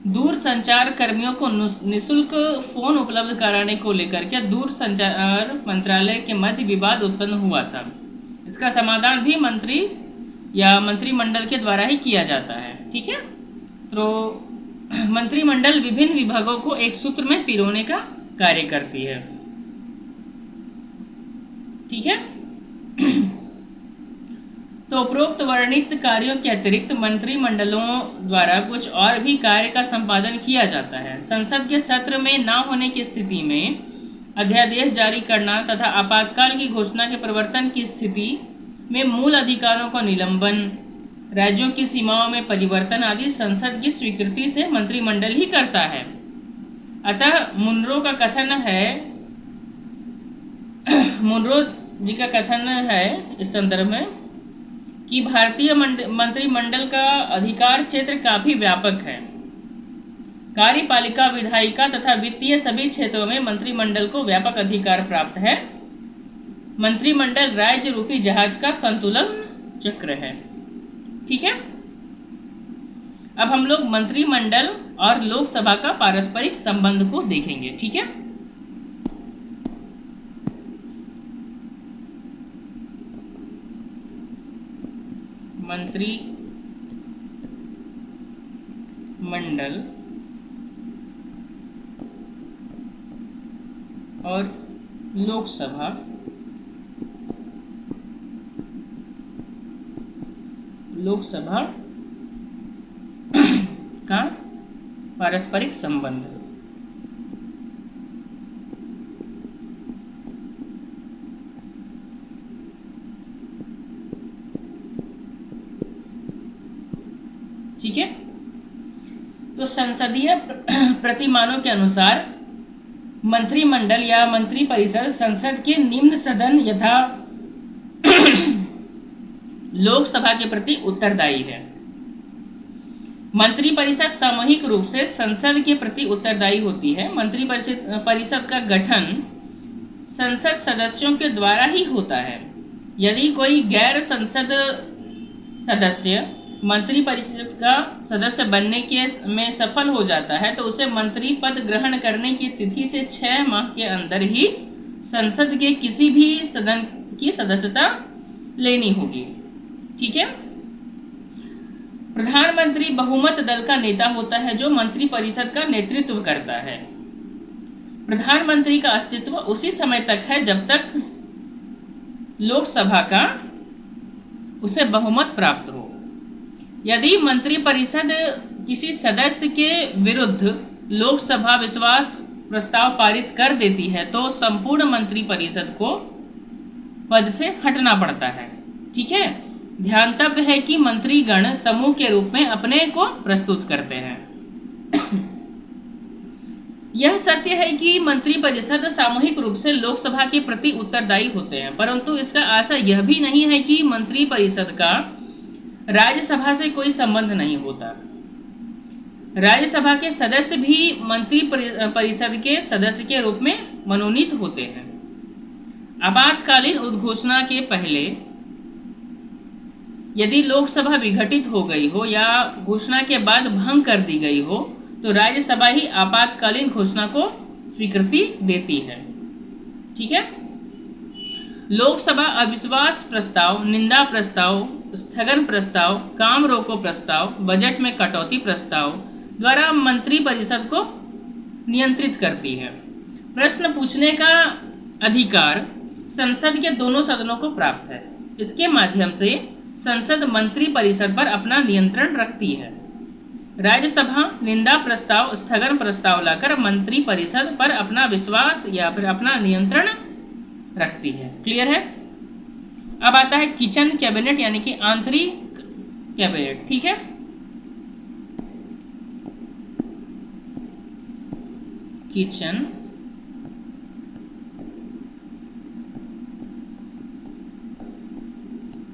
दूर संचार कर्मियों को निःशुल्क फोन उपलब्ध कराने को लेकर के दूर संचार मंत्रालय के मध्य विवाद उत्पन्न हुआ था। इसका समाधान भी मंत्री या मंत्रिमंडल के द्वारा ही किया जाता है। ठीक है। तो मंत्रिमंडल विभिन्न विभागों को एक सूत्र में पिरोने का कार्य करती है। ठीक है। तो उपरोक्त वर्णित कार्यों के अतिरिक्त मंत्रिमंडलों द्वारा कुछ और भी कार्य का संपादन किया जाता है। संसद के सत्र में न होने की स्थिति में अध्यादेश जारी करना तथा आपातकाल की घोषणा के प्रवर्तन की स्थिति में मूल अधिकारों का निलंबन, राज्यों की सीमाओं में परिवर्तन आदि संसद की स्वीकृति से मंत्रिमंडल ही करता है। अतः मुनरो जी का कथन है इस संदर्भ में कि भारतीय मंत्रिमंडल का अधिकार क्षेत्र काफी व्यापक है। कार्यपालिका, विधायिका तथा वित्तीय सभी क्षेत्रों में मंत्रिमंडल को व्यापक अधिकार प्राप्त है। मंत्रिमंडल राज्य रूपी जहाज का संतुलन चक्र है। ठीक है, अब हम लोग मंत्रिमंडल और लोकसभा का पारस्परिक संबंध को देखेंगे। ठीक है, मंत्रिमंडल और लोकसभा का पारस्परिक संबंध। ठीक है, तो संसदीय प्रतिमानों के अनुसार मंत्रिमंडल या मंत्रिपरिषद संसद के निम्न सदन यथा लोकसभा के प्रति उत्तरदायी है। मंत्रिपरिषद सामूहिक रूप से संसद के प्रति उत्तरदायी होती है। मंत्रिपरिषद का गठन संसद सदस्यों के द्वारा ही होता है। यदि कोई गैर संसद सदस्य मंत्रिपरिषद का सदस्य बनने के में सफल हो जाता है तो उसे मंत्री पद ग्रहण करने की तिथि से 6 माह के अंदर ही संसद के किसी भी सदन की सदस्यता लेनी होगी। ठीक है, प्रधानमंत्री बहुमत दल का नेता होता है जो मंत्रिपरिषद का नेतृत्व करता है। प्रधानमंत्री का अस्तित्व उसी समय तक है जब तक लोकसभा का उसे बहुमत प्राप्त हो। यदि मंत्रिपरिषद किसी सदस्य के विरुद्ध लोकसभा विश्वास प्रस्ताव पारित कर देती है तो संपूर्ण मंत्रिपरिषद को पद से हटना पड़ता है। ठीक है, ध्यातव्य है कि मंत्रीगण समूह के रूप में अपने को प्रस्तुत करते हैं। यह सत्य है कि मंत्रिपरिषद सामूहिक रूप से लोकसभा के प्रति उत्तरदायी होते हैं, परंतु इसका आशय यह भी नहीं है कि मंत्रिपरिषद का राज्यसभा से कोई संबंध नहीं होता। राज्यसभा के सदस्य भी मंत्रिपरिषद के सदस्य के रूप में मनोनीत होते हैं। आपातकालीन उद्घोषणा के पहले यदि लोकसभा विघटित हो गई हो या घोषणा के बाद भंग कर दी गई हो तो राज्यसभा ही आपातकालीन घोषणा को स्वीकृति देती है। ठीक है, लोकसभा अविश्वास प्रस्ताव, निंदा प्रस्ताव, स्थगन प्रस्ताव, काम रोको प्रस्ताव, बजट में कटौती प्रस्ताव द्वारा मंत्रिपरिषद को नियंत्रित करती है। प्रश्न पूछने का अधिकार संसद के दोनों सदनों को प्राप्त है। इसके माध्यम से संसद मंत्रिपरिषद पर अपना नियंत्रण रखती है। राज्यसभा निंदा प्रस्ताव, स्थगन प्रस्ताव लाकर मंत्रिपरिषद पर अपना विश्वास या फिर अपना नियंत्रण रखती है। क्लियर है? अब आता है किचन कैबिनेट यानी कि आंतरिक कैबिनेट। ठीक है, किचन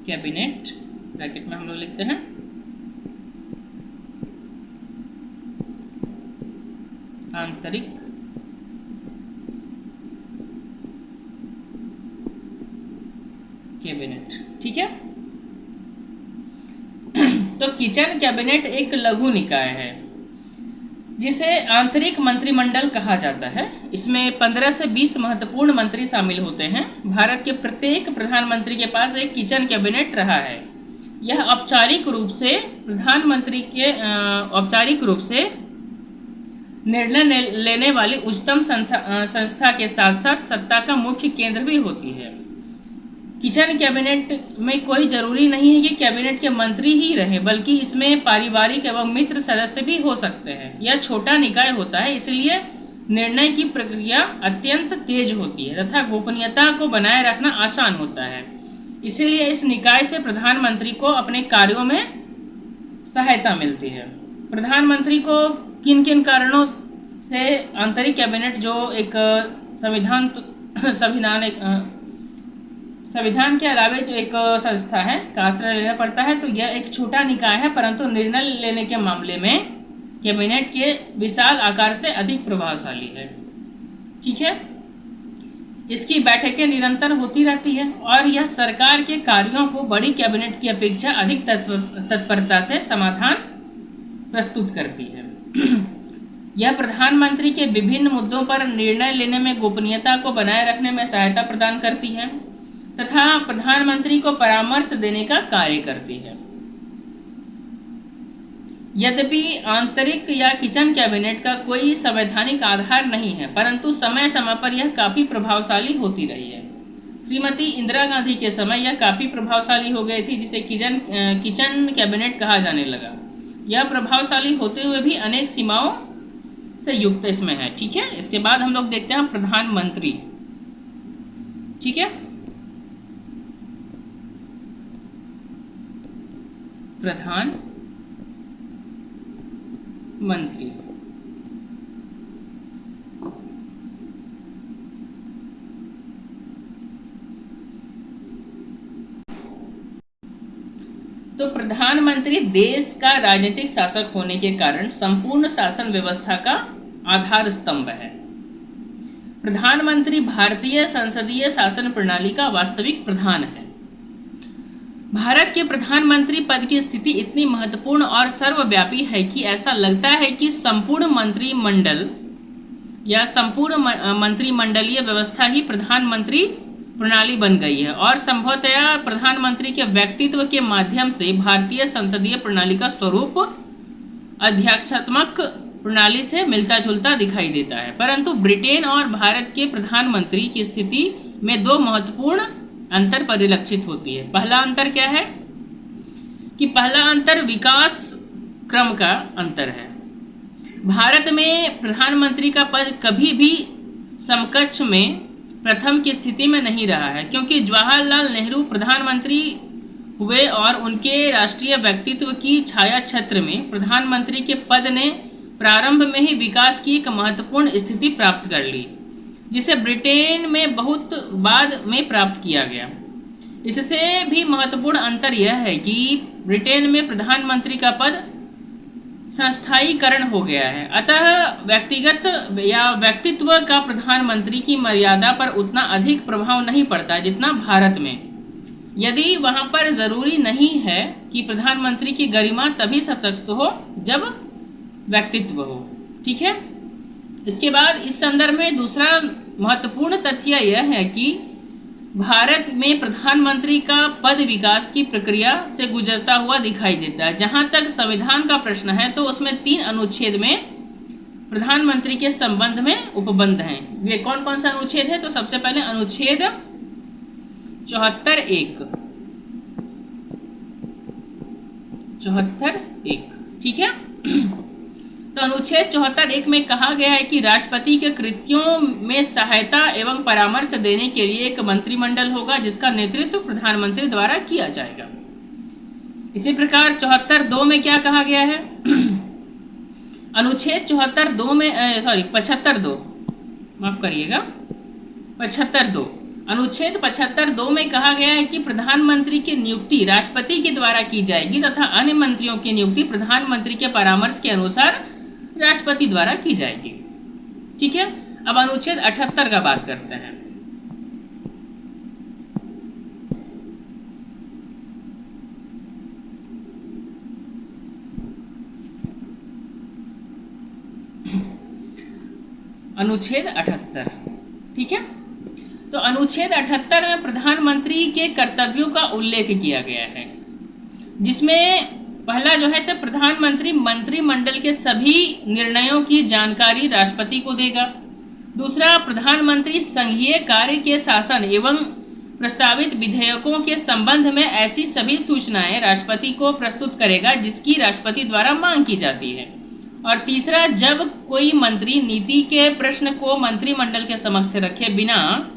कैबिनेट ब्रैकेट में हम लोग लिखते हैं आंतरिक कैबिनेट। ठीक है, तो किचन कैबिनेट एक लघु निकाय है जिसे आंतरिक मंत्रिमंडल कहा जाता है। इसमें 15 से 20 महत्वपूर्ण मंत्री शामिल होते हैं। भारत के प्रत्येक प्रधानमंत्री के पास एक किचन कैबिनेट रहा है। यह औपचारिक रूप से प्रधानमंत्री के औपचारिक रूप से निर्णय लेने वाली उच्चतम संस्था के साथ साथ सत्ता का मुख्य केंद्र भी होती है। किचन कैबिनेट में कोई जरूरी नहीं है कि कैबिनेट के मंत्री ही रहे, बल्कि इसमें पारिवारिक एवं मित्र सदस्य भी हो सकते हैं। यह छोटा निकाय होता है, इसलिए निर्णय की प्रक्रिया अत्यंत तेज होती है तथा गोपनीयता को बनाए रखना आसान होता है। इसीलिए इस निकाय से प्रधानमंत्री को अपने कार्यों में सहायता मिलती है। प्रधानमंत्री को किन किन कारणों से आंतरिक कैबिनेट जो एक संविधान के अलावे जो एक संस्था है का आश्रय लेना पड़ता है, तो यह एक छोटा निकाय है, परंतु निर्णय लेने के मामले में कैबिनेट के विशाल आकार से अधिक प्रभावशाली है। ठीक है, इसकी बैठकें निरंतर होती रहती है और यह सरकार के कार्यों को बड़ी कैबिनेट की अपेक्षा अधिक तत्परता से समाधान प्रस्तुत करती है। यह प्रधानमंत्री के विभिन्न मुद्दों पर निर्णय लेने में गोपनीयता को बनाए रखने में सहायता प्रदान करती है तथा प्रधानमंत्री को परामर्श देने का कार्य करती है। यद्यपि आंतरिक या किचन कैबिनेट का कोई संवैधानिक आधार नहीं है, परंतु समय समय पर यह काफ़ी प्रभावशाली होती रही है। श्रीमती इंदिरा गांधी के समय यह काफ़ी प्रभावशाली हो गई थी, जिसे किचन कैबिनेट कहा जाने लगा। यह प्रभावशाली होते हुए भी अनेक सीमाओं से युक्त इसमें है। ठीक है, इसके बाद हम लोग देखते हैं प्रधानमंत्री। ठीक है, प्रधानमंत्री तो प्रधानमंत्री देश का राजनीतिक शासक होने के कारण संपूर्ण शासन व्यवस्था का आधार स्तंभ है। प्रधानमंत्री भारतीय संसदीय शासन प्रणाली का वास्तविक प्रधान है। भारत के प्रधानमंत्री पद की स्थिति इतनी महत्वपूर्ण और सर्वव्यापी है कि ऐसा लगता है कि संपूर्ण मंत्रिमंडल या संपूर्ण मंत्रिमंडलीय व्यवस्था ही प्रधानमंत्री प्रणाली बन गई है और संभवतया प्रधानमंत्री के व्यक्तित्व के माध्यम से भारतीय संसदीय प्रणाली का स्वरूप अध्यक्षात्मक प्रणाली से मिलता जुलता दिखाई देता है। परंतु ब्रिटेन और भारत के प्रधानमंत्री की स्थिति में दो महत्वपूर्ण अंतर परिलक्षित होती है। पहला अंतर क्या है कि पहला अंतर विकास क्रम का अंतर है। भारत में प्रधानमंत्री का पद कभी भी समकक्ष में प्रथम की स्थिति में नहीं रहा है, क्योंकि जवाहरलाल नेहरू प्रधानमंत्री हुए और उनके राष्ट्रीय व्यक्तित्व की छाया छत्र में प्रधानमंत्री के पद ने प्रारंभ में ही विकास की एक महत्वपूर्ण स्थिति प्राप्त कर ली, जिसे ब्रिटेन में बहुत बाद में प्राप्त किया गया। इससे भी महत्वपूर्ण अंतर यह है कि ब्रिटेन में प्रधानमंत्री का पद संस्थायीकरण हो गया है, अतः व्यक्तिगत या व्यक्तित्व का प्रधानमंत्री की मर्यादा पर उतना अधिक प्रभाव नहीं पड़ता जितना भारत में। यदि वहाँ पर जरूरी नहीं है कि प्रधानमंत्री की गरिमा तभी सशक्त हो जब व्यक्तित्व हो। ठीक है, इसके बाद इस संदर्भ में दूसरा महत्वपूर्ण तथ्य यह है कि भारत में प्रधानमंत्री का पद विकास की प्रक्रिया से गुजरता हुआ दिखाई देता है। जहां तक संविधान का प्रश्न है तो उसमें 3 अनुच्छेद में प्रधानमंत्री के संबंध में उपबंध हैं। वे कौन कौन सा अनुच्छेद है? तो सबसे पहले अनुच्छेद 74(1). ठीक है, तो अनुच्छेद 74(1) में कहा गया है कि राष्ट्रपति के कृत्यों में सहायता एवं परामर्श देने के लिए एक मंत्रिमंडल होगा जिसका नेतृत्व प्रधानमंत्री द्वारा किया जाएगा। इसी प्रकार 74(2) में क्या कहा गया है? अनुच्छेद 74(2) में 75(2), माफ करिएगा, 75(2) अनुच्छेद 75(2) में कहा गया है कि प्रधानमंत्री की नियुक्ति राष्ट्रपति के द्वारा की जाएगी तथा अन्य मंत्रियों की नियुक्ति प्रधानमंत्री के परामर्श के अनुसार राष्ट्रपति द्वारा की जाएगी। ठीक है, अब अनुच्छेद 78 का बात करते हैं। अनुच्छेद 78। ठीक है, तो अनुच्छेद 78 में प्रधानमंत्री के कर्तव्यों का उल्लेख किया गया है, जिसमें पहला जो है तो प्रधानमंत्री मंत्रिमंडल के सभी निर्णयों की जानकारी राष्ट्रपति को देगा। दूसरा, प्रधानमंत्री संघीय कार्य के शासन एवं प्रस्तावित विधेयकों के संबंध में ऐसी सभी सूचनाएं राष्ट्रपति को प्रस्तुत करेगा जिसकी राष्ट्रपति द्वारा मांग की जाती है। और तीसरा, जब कोई मंत्री नीति के प्रश्न को मंत्रिमंडल के समक्ष रखे बिना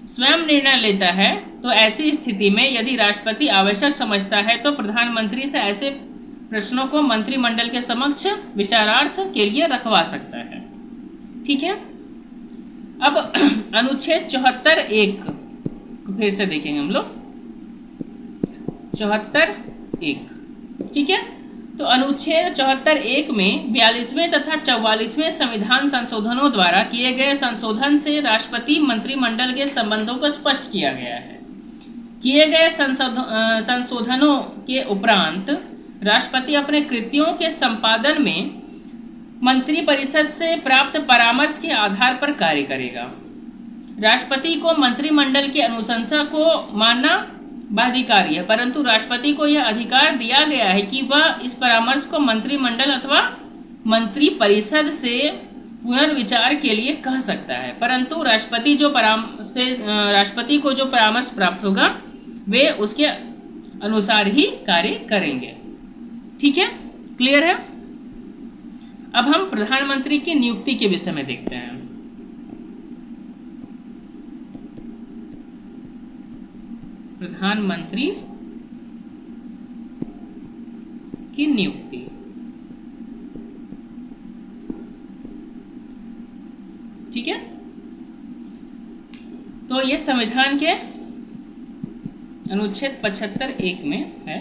स्वयं निर्णय लेता है तो ऐसी स्थिति में यदि राष्ट्रपति आवश्यक समझता है तो प्रधानमंत्री से ऐसे प्रश्नों को मंत्रिमंडल के समक्ष विचारार्थ के लिए रखवा सकता है। ठीक है। अब अनुच्छेद 74(1) फिर से देखेंगे हम लोग। 74(1), ठीक है। तो अनुच्छेद 74(1) में 42वें तथा 44वें संविधान संशोधनों द्वारा किए गए संशोधन से राष्ट्रपति मंत्रिमंडल के संबंधों को स्पष्ट किया गया है। किए गए संशोधनों के उपरांत राष्ट्रपति अपने कृत्यों के संपादन में मंत्रिपरिषद से प्राप्त परामर्श के आधार पर कार्य करेगा। राष्ट्रपति को मंत्रिमंडल की अनुशंसा को मानना बाध्यकारी है, परंतु राष्ट्रपति को यह अधिकार दिया गया है कि वह इस परामर्श को मंत्रिमंडल अथवा मंत्रिपरिषद से पुनर्विचार के लिए कह सकता है। परंतु राष्ट्रपति को जो परामर्श प्राप्त होगा वे उसके अनुसार ही कार्य करेंगे। ठीक है, क्लियर है। अब हम प्रधानमंत्री की नियुक्ति के विषय में देखते हैं। प्रधानमंत्री की नियुक्ति। ठीक है, तो ये संविधान के अनुच्छेद 75(1) में है।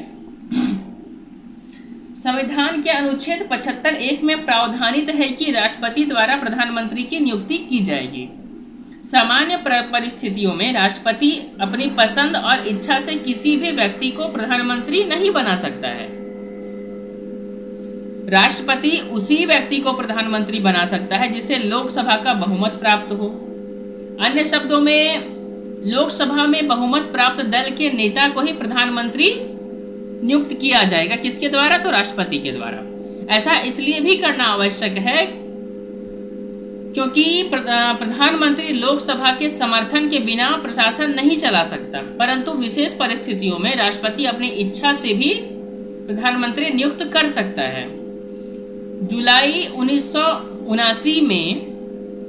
संविधान के अनुच्छेद 75(1) में प्रावधानित है कि राष्ट्रपति द्वारा प्रधानमंत्री की नियुक्ति की जाएगी। सामान्य परिस्थितियों में राष्ट्रपति अपनी पसंद और इच्छा से किसी भी व्यक्ति को प्रधानमंत्री नहीं बना सकता है। राष्ट्रपति उसी व्यक्ति को प्रधानमंत्री बना सकता है जिसे लोकसभा का बहुमत प्राप्त हो। अन्य शब्दों में लोकसभा में बहुमत प्राप्त दल के नेता को ही प्रधानमंत्री नियुक्त किया जाएगा। किसके द्वारा? तो राष्ट्रपति के द्वारा। ऐसा इसलिए भी करना आवश्यक है क्योंकि प्रधानमंत्री लोकसभा के समर्थन के बिना प्रशासन नहीं चला सकता, परंतु विशेष परिस्थितियों में राष्ट्रपति अपनी इच्छा से भी प्रधानमंत्री नियुक्त कर सकता है। जुलाई 1979 में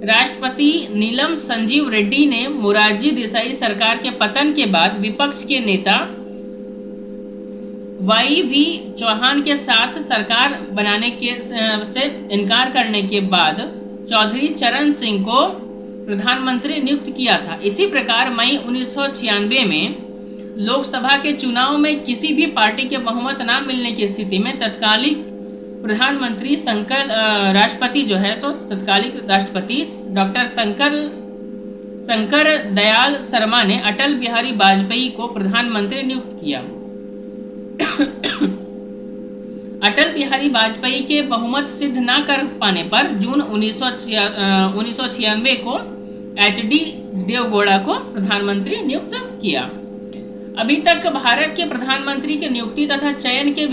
राष्ट्रपति नीलम संजीव रेड्डी ने मोरारजी देसाई सरकार के पतन के बाद विपक्ष के नेता वाई.वी. चौहान के साथ सरकार बनाने से इनकार करने के बाद चौधरी चरण सिंह को प्रधानमंत्री नियुक्त किया था। इसी प्रकार मई 1996 में लोकसभा के चुनाव में किसी भी पार्टी के बहुमत न मिलने की स्थिति में तत्कालिक प्रधानमंत्री राष्ट्रपति जो है सो तत्कालिक राष्ट्रपति डॉक्टर शंकर दयाल शर्मा ने अटल बिहारी वाजपेयी को प्रधानमंत्री नियुक्त किया। अटल बिहारी वाजपेयी के बहुमत सिद्ध न कर पाने पर जून 1996 को एच.डी. देवगौड़ा को प्रधानमंत्री नियुक्त किया। अभी तक भारत के प्रधानमंत्री की नियुक्ति तथा चयन के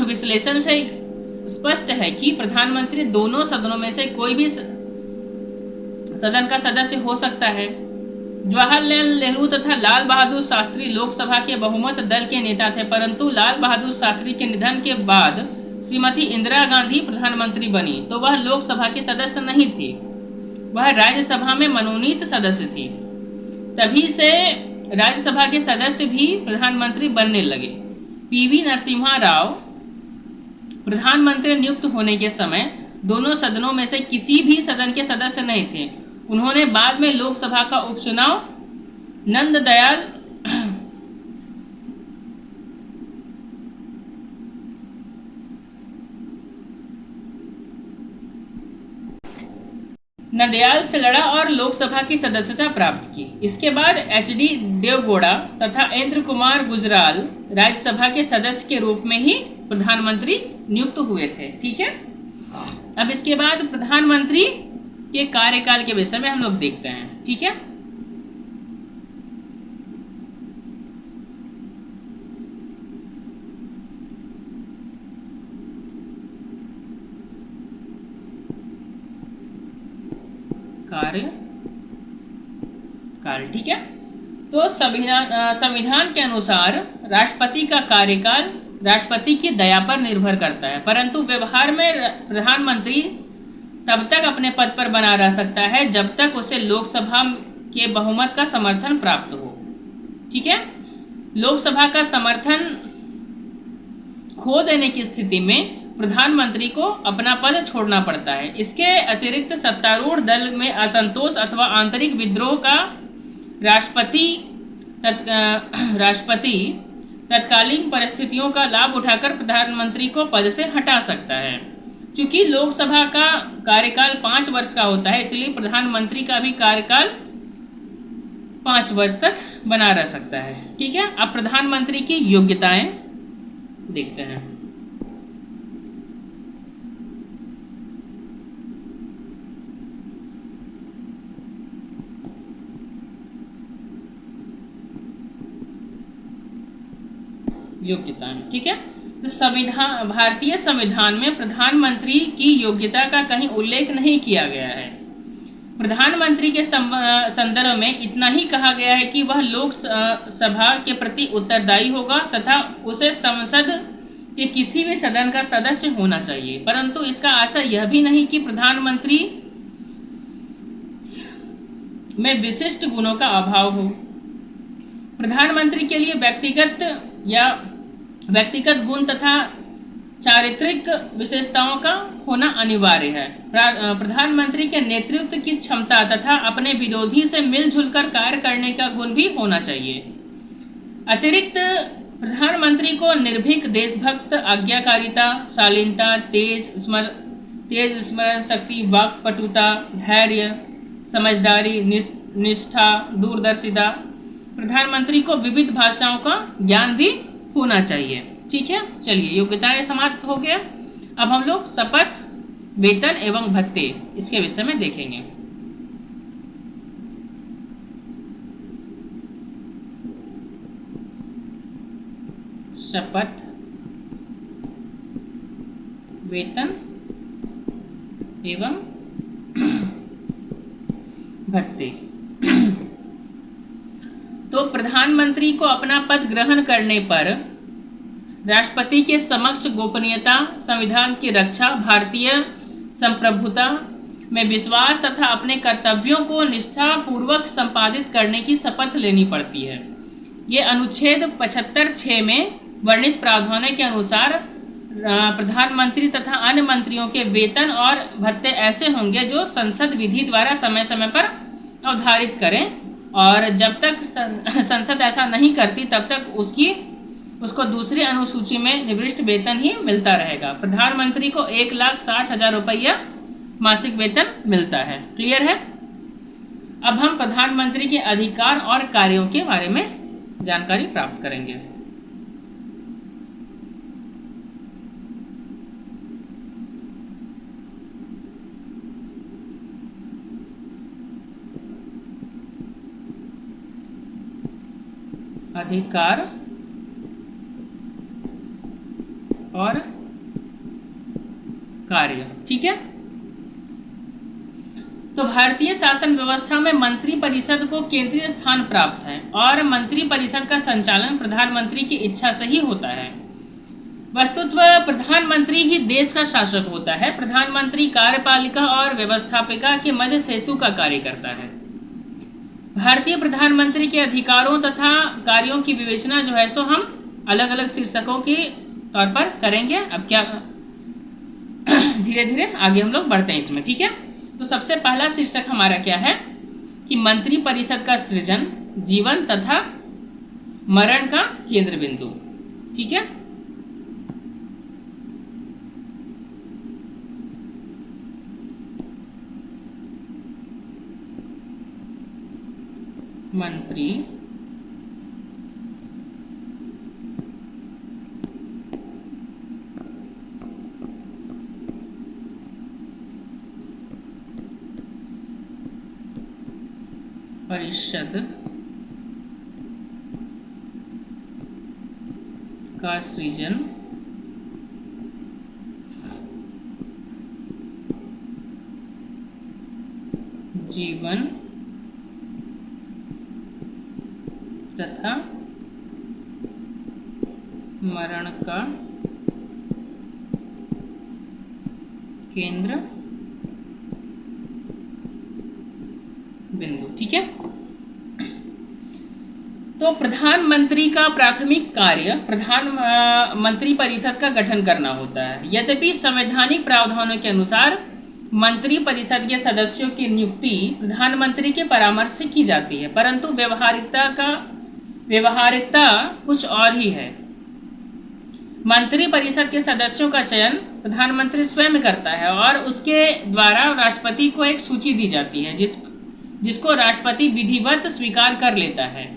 विश्लेषण से स्पष्ट है कि प्रधानमंत्री दोनों सदनों में से कोई भी सदन का सदस्य हो सकता है। जवाहरलाल नेहरू तथा लाल बहादुर शास्त्री लोकसभा के बहुमत दल के नेता थे, परंतु लाल बहादुर शास्त्री के निधन के बाद श्रीमती इंदिरा गांधी प्रधानमंत्री बनी तो वह लोकसभा के सदस्य नहीं थी, वह राज्यसभा में मनोनीत सदस्य थी। तभी से राज्यसभा के सदस्य भी प्रधानमंत्री बनने लगे। पी.वी. नरसिम्हा राव प्रधानमंत्री नियुक्त होने के समय दोनों सदनों में से किसी भी सदन के सदस्य नहीं थे। उन्होंने बाद में लोकसभा का उपचुनाव नंदयाल से लड़ा और लोकसभा की सदस्यता प्राप्त की। इसके बाद एच.डी. देवगौड़ा तथा इंद्र कुमार गुजराल राज्यसभा के सदस्य के रूप में ही प्रधानमंत्री नियुक्त हुए थे। ठीक है, अब इसके बाद प्रधानमंत्री के कार्यकाल के विषय में हम लोग देखते हैं। ठीक है, कार्यकाल। ठीक है, तो संविधान के अनुसार राष्ट्रपति का कार्यकाल राष्ट्रपति की दया पर निर्भर करता है, परंतु व्यवहार में प्रधानमंत्री तब तक अपने पद पर बना रह सकता है जब तक उसे लोकसभा के बहुमत का समर्थन प्राप्त हो। ठीक है, लोकसभा का समर्थन खो देने की स्थिति में प्रधानमंत्री को अपना पद छोड़ना पड़ता है। इसके अतिरिक्त सत्तारूढ़ दल में असंतोष अथवा आंतरिक विद्रोह का राष्ट्रपति तत्कालीन परिस्थितियों का लाभ उठाकर प्रधानमंत्री को पद से हटा सकता है। चूंकि लोकसभा का कार्यकाल 5 वर्ष का होता है, इसलिए प्रधानमंत्री का भी कार्यकाल 5 वर्ष तक बना रह सकता है। ठीक है, अब प्रधानमंत्री की योग्यताएं देखते हैं। योग्यताएं, ठीक है, तो भारतीय संविधान में प्रधानमंत्री की योग्यता का कहीं उल्लेख नहीं किया गया है। प्रधानमंत्री के संदर्भ में इतना ही कहा गया है कि वह लोकसभा के प्रति उत्तरदायी होगा तथा उसे संसद के किसी भी सदन का सदस्य होना चाहिए, परंतु इसका आशय यह भी नहीं कि प्रधानमंत्री में विशिष्ट गुणों का अभाव हो। प्रधानमंत्री के लिए व्यक्तिगत गुण तथा चारित्रिक विशेषताओं का होना अनिवार्य है। प्रधानमंत्री के नेतृत्व की क्षमता तथा अपने विरोधी से मिलजुल कर कार्य करने का गुण भी होना चाहिए। अतिरिक्त प्रधानमंत्री को निर्भीक, देशभक्त, आज्ञाकारिता, शालीनता, तेज स्मरण शक्ति, वाक्पटुता, धैर्य, समझदारी, निष्ठा, दूरदर्शिता, प्रधानमंत्री को विविध भाषाओं का ज्ञान भी होना चाहिए। ठीक है, चलिए योग्यताएं समाप्त हो गया। अब हम लोग शपथ, वेतन एवं भत्ते इसके विषय में देखेंगे। शपथ, वेतन एवं भत्ते। तो प्रधानमंत्री को अपना पद ग्रहण करने पर राष्ट्रपति के समक्ष गोपनीयता, संविधान की रक्षा, भारतीय संप्रभुता में विश्वास तथा अपने कर्तव्यों को निष्ठापूर्वक संपादित करने की शपथ लेनी पड़ती है। ये अनुच्छेद 75(6) में वर्णित प्रावधानों के अनुसार प्रधानमंत्री तथा अन्य मंत्रियों के वेतन और भत्ते ऐसे होंगे जो संसद विधि द्वारा समय समय पर अवधारित करें, और जब तक संसद ऐसा नहीं करती तब तक उसको दूसरी अनुसूची में निर्दिष्ट वेतन ही मिलता रहेगा। प्रधानमंत्री को 1,60,000 रुपया मासिक वेतन मिलता है। क्लियर है? अब हम प्रधानमंत्री के अधिकार और कार्यों के बारे में जानकारी प्राप्त करेंगे। अधिकार और कार्य। ठीक है, तो भारतीय शासन व्यवस्था में मंत्री परिषद को केंद्रीय स्थान प्राप्त है और मंत्री परिषद का संचालन प्रधानमंत्री की इच्छा से ही होता है। वस्तुतः प्रधानमंत्री ही देश का शासक होता है। प्रधानमंत्री कार्यपालिका और व्यवस्थापिका के मध्य सेतु का कार्य करता है। भारतीय प्रधानमंत्री के अधिकारों तथा कार्यों की विवेचना जो है सो हम अलग अलग शीर्षकों के तौर पर करेंगे। अब क्या धीरे धीरे आगे हम लोग बढ़ते हैं इसमें। ठीक है, तो सबसे पहला शीर्षक हमारा क्या है कि मंत्री परिषद का सृजन, जीवन तथा मरण का केंद्र बिंदु। ठीक है, मंत्री परिषद का सृजन, जीवन तथा मरण का केंद्र बिंदु। ठीक है, तो प्रधानमंत्री का प्राथमिक कार्य प्रधानमंत्री परिषद का गठन करना होता है। यद्यपि संवैधानिक प्रावधानों के अनुसार मंत्री परिषद के सदस्यों की नियुक्ति प्रधानमंत्री के परामर्श से की जाती है, परंतु व्यवहारिकता कुछ और ही है। मंत्री परिषद के सदस्यों का चयन प्रधानमंत्री स्वयं करता है और उसके द्वारा राष्ट्रपति को एक सूची दी जाती है जिसको राष्ट्रपति विधिवत स्वीकार कर लेता है।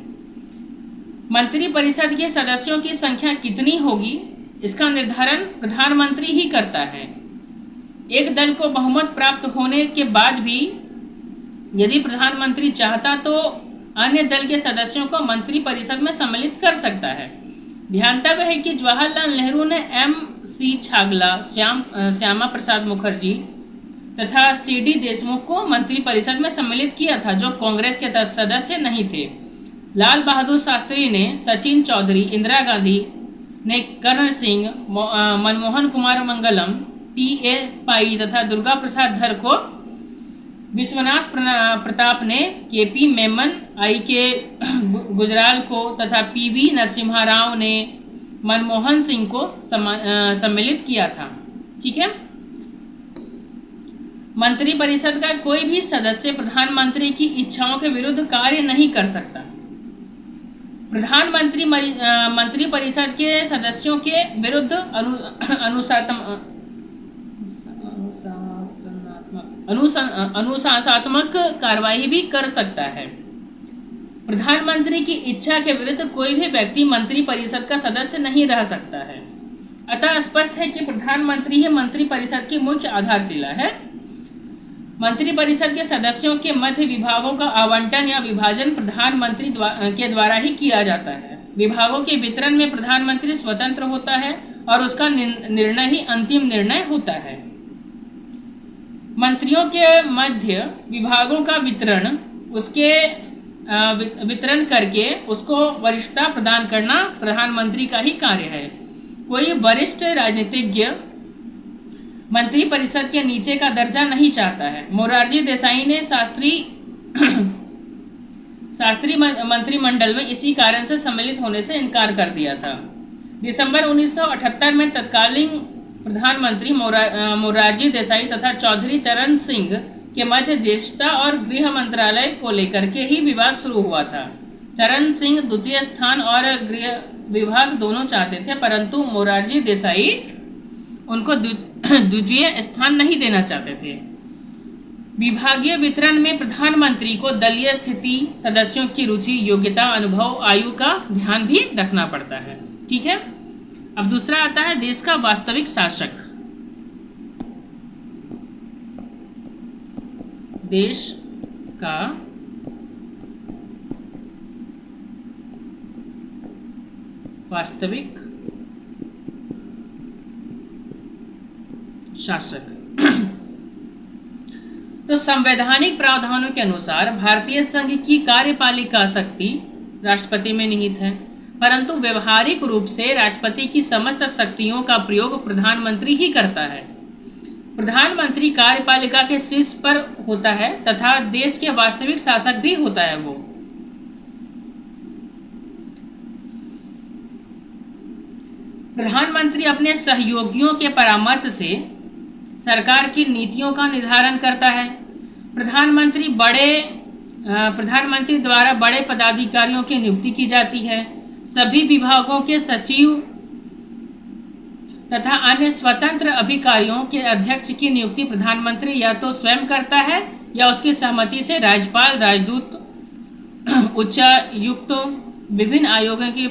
मंत्री परिषद के सदस्यों की संख्या कितनी होगी इसका निर्धारण प्रधानमंत्री ही करता है। एक दल को बहुमत प्राप्त होने के बाद भी यदि प्रधानमंत्री चाहता तो अन्य दल के सदस्यों को मंत्री परिषद में सम्मिलित कर सकता है। ध्यातव्य है कि जवाहरलाल नेहरू ने MC छागला, श्यामा प्रसाद मुखर्जी तथा CD देशमुख को मंत्री परिषद में सम्मिलित किया था, जो कांग्रेस के सदस्य नहीं थे। लाल बहादुर शास्त्री ने सचिन चौधरी, इंदिरा गांधी ने कर्ण सिंह, मनमोहन कुमार मंगलम, T.A. पाई तथा दुर्गा प्रसाद धर को, विश्वनाथ प्रताप ने KP मेमन, I.K. गुजराल को तथा PV नरसिम्हा राव ने मनमोहन सिंह को सम्मिलित किया था। ठीक है, मंत्री परिषद का कोई भी सदस्य प्रधानमंत्री की इच्छाओं के विरुद्ध कार्य नहीं कर सकता। प्रधानमंत्री मंत्री परिषद के सदस्यों के विरुद्ध अनुशासनात्मक कार्रवाई भी कर सकता है। प्रधानमंत्री की इच्छा के विरुद्ध कोई भी व्यक्ति मंत्री परिषद का सदस्य नहीं रह सकता है। अतः स्पष्ट है कि प्रधानमंत्री ही मंत्री परिषद की मुख्य आधारशिला है। मंत्री परिषद के सदस्यों के मध्य विभागों का आवंटन या विभाजन प्रधानमंत्री के द्वारा ही किया जाता है। विभागों के वितरण में प्रधानमंत्री स्वतंत्र होता है और उसका निर्णय ही अंतिम निर्णय होता है। मंत्रियों के मध्य विभागों का वितरण करके उसको वरिष्ठता प्रदान करना प्रधानमंत्री का ही कार्य है। कोई वरिष्ठ राजनीतिज्ञ मंत्री परिषद के नीचे का दर्जा नहीं चाहता है। मोरारजी देसाई ने शास्त्री मंत्रिमंडल में इसी कारण से सम्मिलित होने से इनकार कर दिया था। दिसंबर 1978 में तत्कालीन प्रधानमंत्री मोरारजी देसाई तथा चौधरी चरण सिंह के मध्य ज्येष्ठता और गृह मंत्रालय को लेकर के ही विवाद शुरू हुआ था। चरण सिंह द्वितीय स्थान और गृह विभाग दोनों चाहते थे, परंतु मोरारजी देसाई उनको द्वितीय स्थान नहीं देना चाहते थे। विभागीय वितरण में प्रधानमंत्री को दलीय स्थिति, सदस्यों की रुचि, योग्यता, अनुभव, आयु का ध्यान भी रखना पड़ता है। ठीक है, अब दूसरा आता है देश का वास्तविक शासक। देश का वास्तविक शासक। तो संवैधानिक प्रावधानों के अनुसार भारतीय संघ की कार्यपालिका शक्ति राष्ट्रपति में निहित है, परंतु व्यवहारिक रूप से राष्ट्रपति की समस्त शक्तियों का प्रयोग प्रधानमंत्री ही करता है। प्रधानमंत्री कार्यपालिका के शीर्ष पर होता है तथा देश के वास्तविक शासक भी होता है। वो प्रधानमंत्री अपने सहयोगियों के परामर्श से सरकार की नीतियों का निर्धारण करता है। प्रधानमंत्री द्वारा बड़े पदाधिकारियों की नियुक्ति की जाती है। सभी विभागों के सचिव तथा अन्य स्वतंत्र अधिकारियों के अध्यक्ष की नियुक्ति प्रधानमंत्री या तो स्वयं करता है या उसकी सहमति से राज्यपाल, राजदूत, उच्चायुक्त, विभिन्न आयोगों के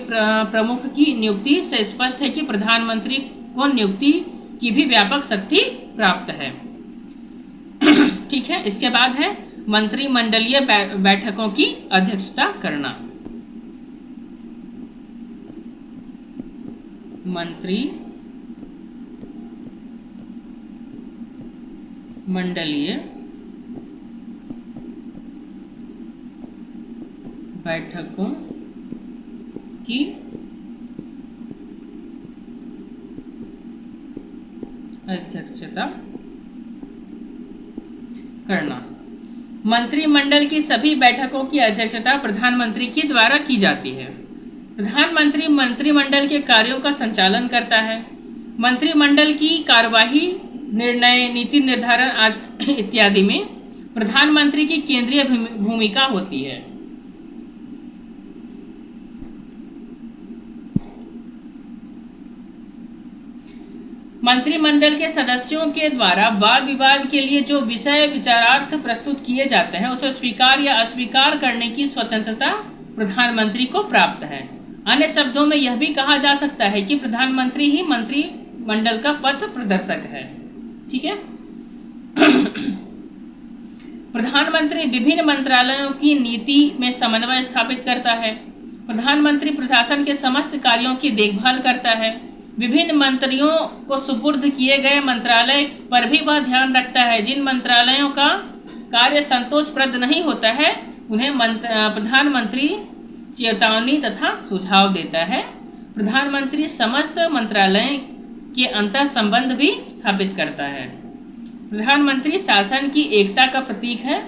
प्रमुख की नियुक्ति से स्पष्ट है कि प्रधानमंत्री को नियुक्ति की भी व्यापक शक्ति प्राप्त है। ठीक है, इसके बाद है मंत्रिमंडलीय बैठकों की अध्यक्षता करना। मंत्रिमंडलीय बैठकों की अध्यक्षता करना। मंत्रिमंडल की सभी बैठकों की अध्यक्षता प्रधानमंत्री के द्वारा की जाती है। प्रधानमंत्री मंत्रिमंडल के कार्यों का संचालन करता है। मंत्रिमंडल की कार्यवाही, निर्णय, नीति निर्धारण इत्यादि में प्रधानमंत्री की केंद्रीय भूमिका होती है। मंत्रिमंडल के सदस्यों के द्वारा वाद विवाद के लिए जो विषय विचारार्थ प्रस्तुत किए जाते हैं उसे स्वीकार या अस्वीकार करने की स्वतंत्रता प्रधानमंत्री को प्राप्त है। अन्य शब्दों में यह भी कहा जा सकता है कि प्रधानमंत्री ही मंत्रिमंडल का पथ प्रदर्शक है। ठीक है। प्रधानमंत्री विभिन्न मंत्रालयों की नीति में समन्वय स्थापित करता है। प्रधानमंत्री प्रशासन के समस्त कार्यों की देखभाल करता है। विभिन्न मंत्रियों को सुपुर्द किए गए मंत्रालय पर भी वह ध्यान रखता है। जिन मंत्रालयों का कार्य संतोषप्रद नहीं होता है उन्हें प्रधानमंत्री चेतावनी तथा सुझाव देता है। प्रधानमंत्री समस्त मंत्रालय के अंतर संबंध भी स्थापित करता है। प्रधानमंत्री शासन की एकता का प्रतीक है।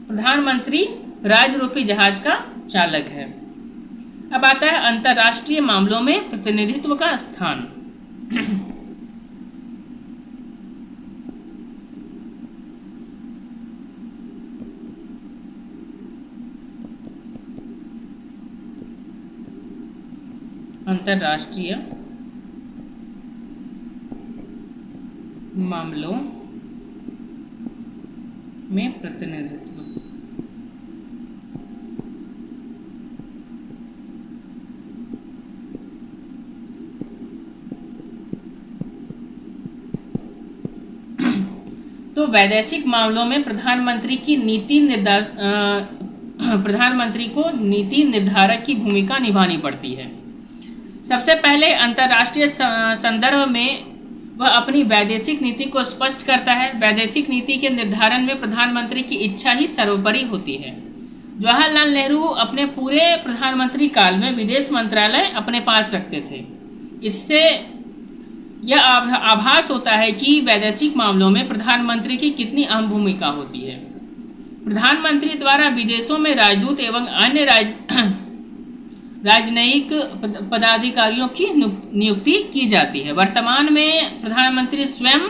प्रधानमंत्री राजरूपी जहाज का चालक है। अब आता है अंतर्राष्ट्रीय मामलों में प्रतिनिधित्व का स्थान। अंतर्राष्ट्रीय मामलों में प्रतिनिधित्व। तो वैदेशिक मामलों में प्रधानमंत्री को नीति निर्धारक की भूमिका निभानी पड़ती है। सबसे पहले अंतर्राष्ट्रीय संदर्भ में वह अपनी वैदेशिक नीति को स्पष्ट करता है। वैदेशिक नीति के निर्धारण में प्रधानमंत्री की इच्छा ही सर्वोपरि होती है। जवाहरलाल नेहरू अपने पूरे प्रधानमंत्री काल में विदेश मंत्रालय अपने पास रखते थे। इससे यह आभास होता है कि वैदेशिक मामलों में प्रधानमंत्री की कितनी अहम भूमिका होती है। प्रधानमंत्री द्वारा विदेशों में राजदूत एवं अन्य राजनयिक पदाधिकारियों की नियुक्ति की जाती है। वर्तमान में प्रधानमंत्री स्वयं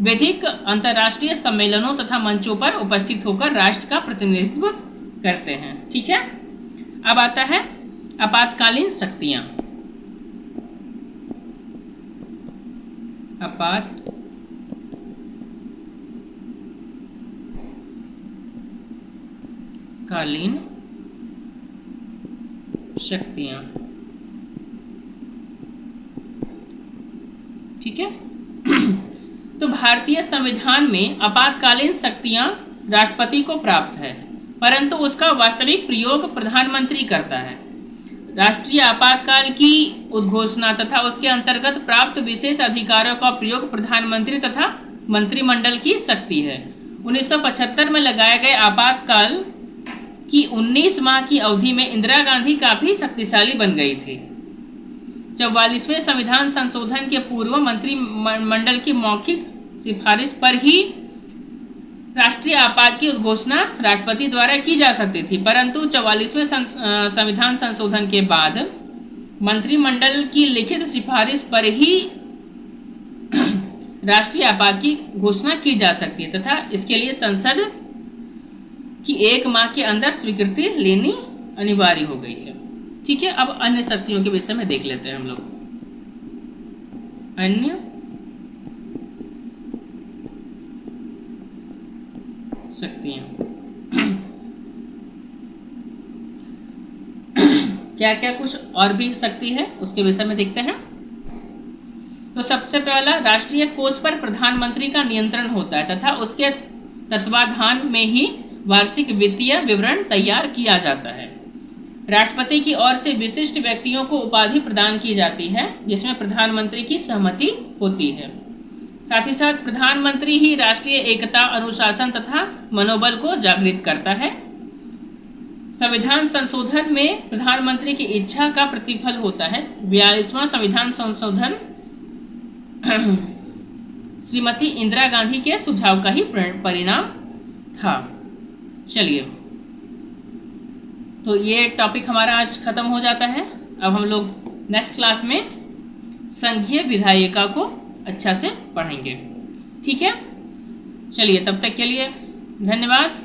वैश्विक अंतर्राष्ट्रीय सम्मेलनों तथा मंचों पर उपस्थित होकर राष्ट्र का प्रतिनिधित्व करते हैं। ठीक है। अब आता है आपातकालीन शक्तियां। आपातकालीन शक्तियां। ठीक है। तो भारतीय संविधान में आपातकालीन शक्तियां राष्ट्रपति को प्राप्त है, परंतु उसका वास्तविक प्रयोग प्रधानमंत्री करता है। राष्ट्रीय आपातकाल की उद्घोषणा तथा उसके अंतर्गत प्राप्त विशेष अधिकारों का प्रयोग प्रधानमंत्री तथा मंत्रिमंडल की शक्ति है। 1975 में लगाए गए आपातकाल की 19 माह की अवधि में इंदिरा गांधी काफी शक्तिशाली बन गई थी। 44वें संविधान संशोधन के पूर्व मंत्रिमंडल की मौखिक सिफारिश पर ही राष्ट्रीय आपात की उद्घोषणा राष्ट्रपति द्वारा की जा सकती थी, परंतु 44वें संविधान संशोधन के बाद मंत्रिमंडल की लिखित सिफारिश पर ही राष्ट्रीय आपात की घोषणा की जा सकती है तथा इसके लिए संसद की 1 माह के अंदर स्वीकृति लेनी अनिवार्य हो गई है। ठीक है। अब अन्य शक्तियों के विषय में देख लेते हैं हम लोग। अन्य शक्तियां क्या क्या कुछ और भी शक्ति है उसके विषय में देखते हैं। तो सबसे पहला, राष्ट्रीय कोष पर प्रधानमंत्री का नियंत्रण होता है तथा उसके तत्वाधान में ही वार्षिक वित्तीय विवरण तैयार किया जाता है। राष्ट्रपति की ओर से विशिष्ट व्यक्तियों को उपाधि प्रदान की जाती है जिसमें प्रधानमंत्री की सहमति होती है। साथ ही साथ प्रधानमंत्री ही राष्ट्रीय एकता, अनुशासन तथा मनोबल को जागृत करता है। संविधान संशोधन में प्रधानमंत्री की इच्छा का प्रतिफल होता है। 42वां संविधान संशोधन श्रीमती इंदिरा गांधी के सुझाव का ही परिणाम था। चलिए, तो ये टॉपिक हमारा आज खत्म हो जाता है। अब हम लोग नेक्स्ट क्लास में संघीय विधायिका को अच्छा से पढ़ेंगे। ठीक है, चलिए, तब तक के लिए धन्यवाद।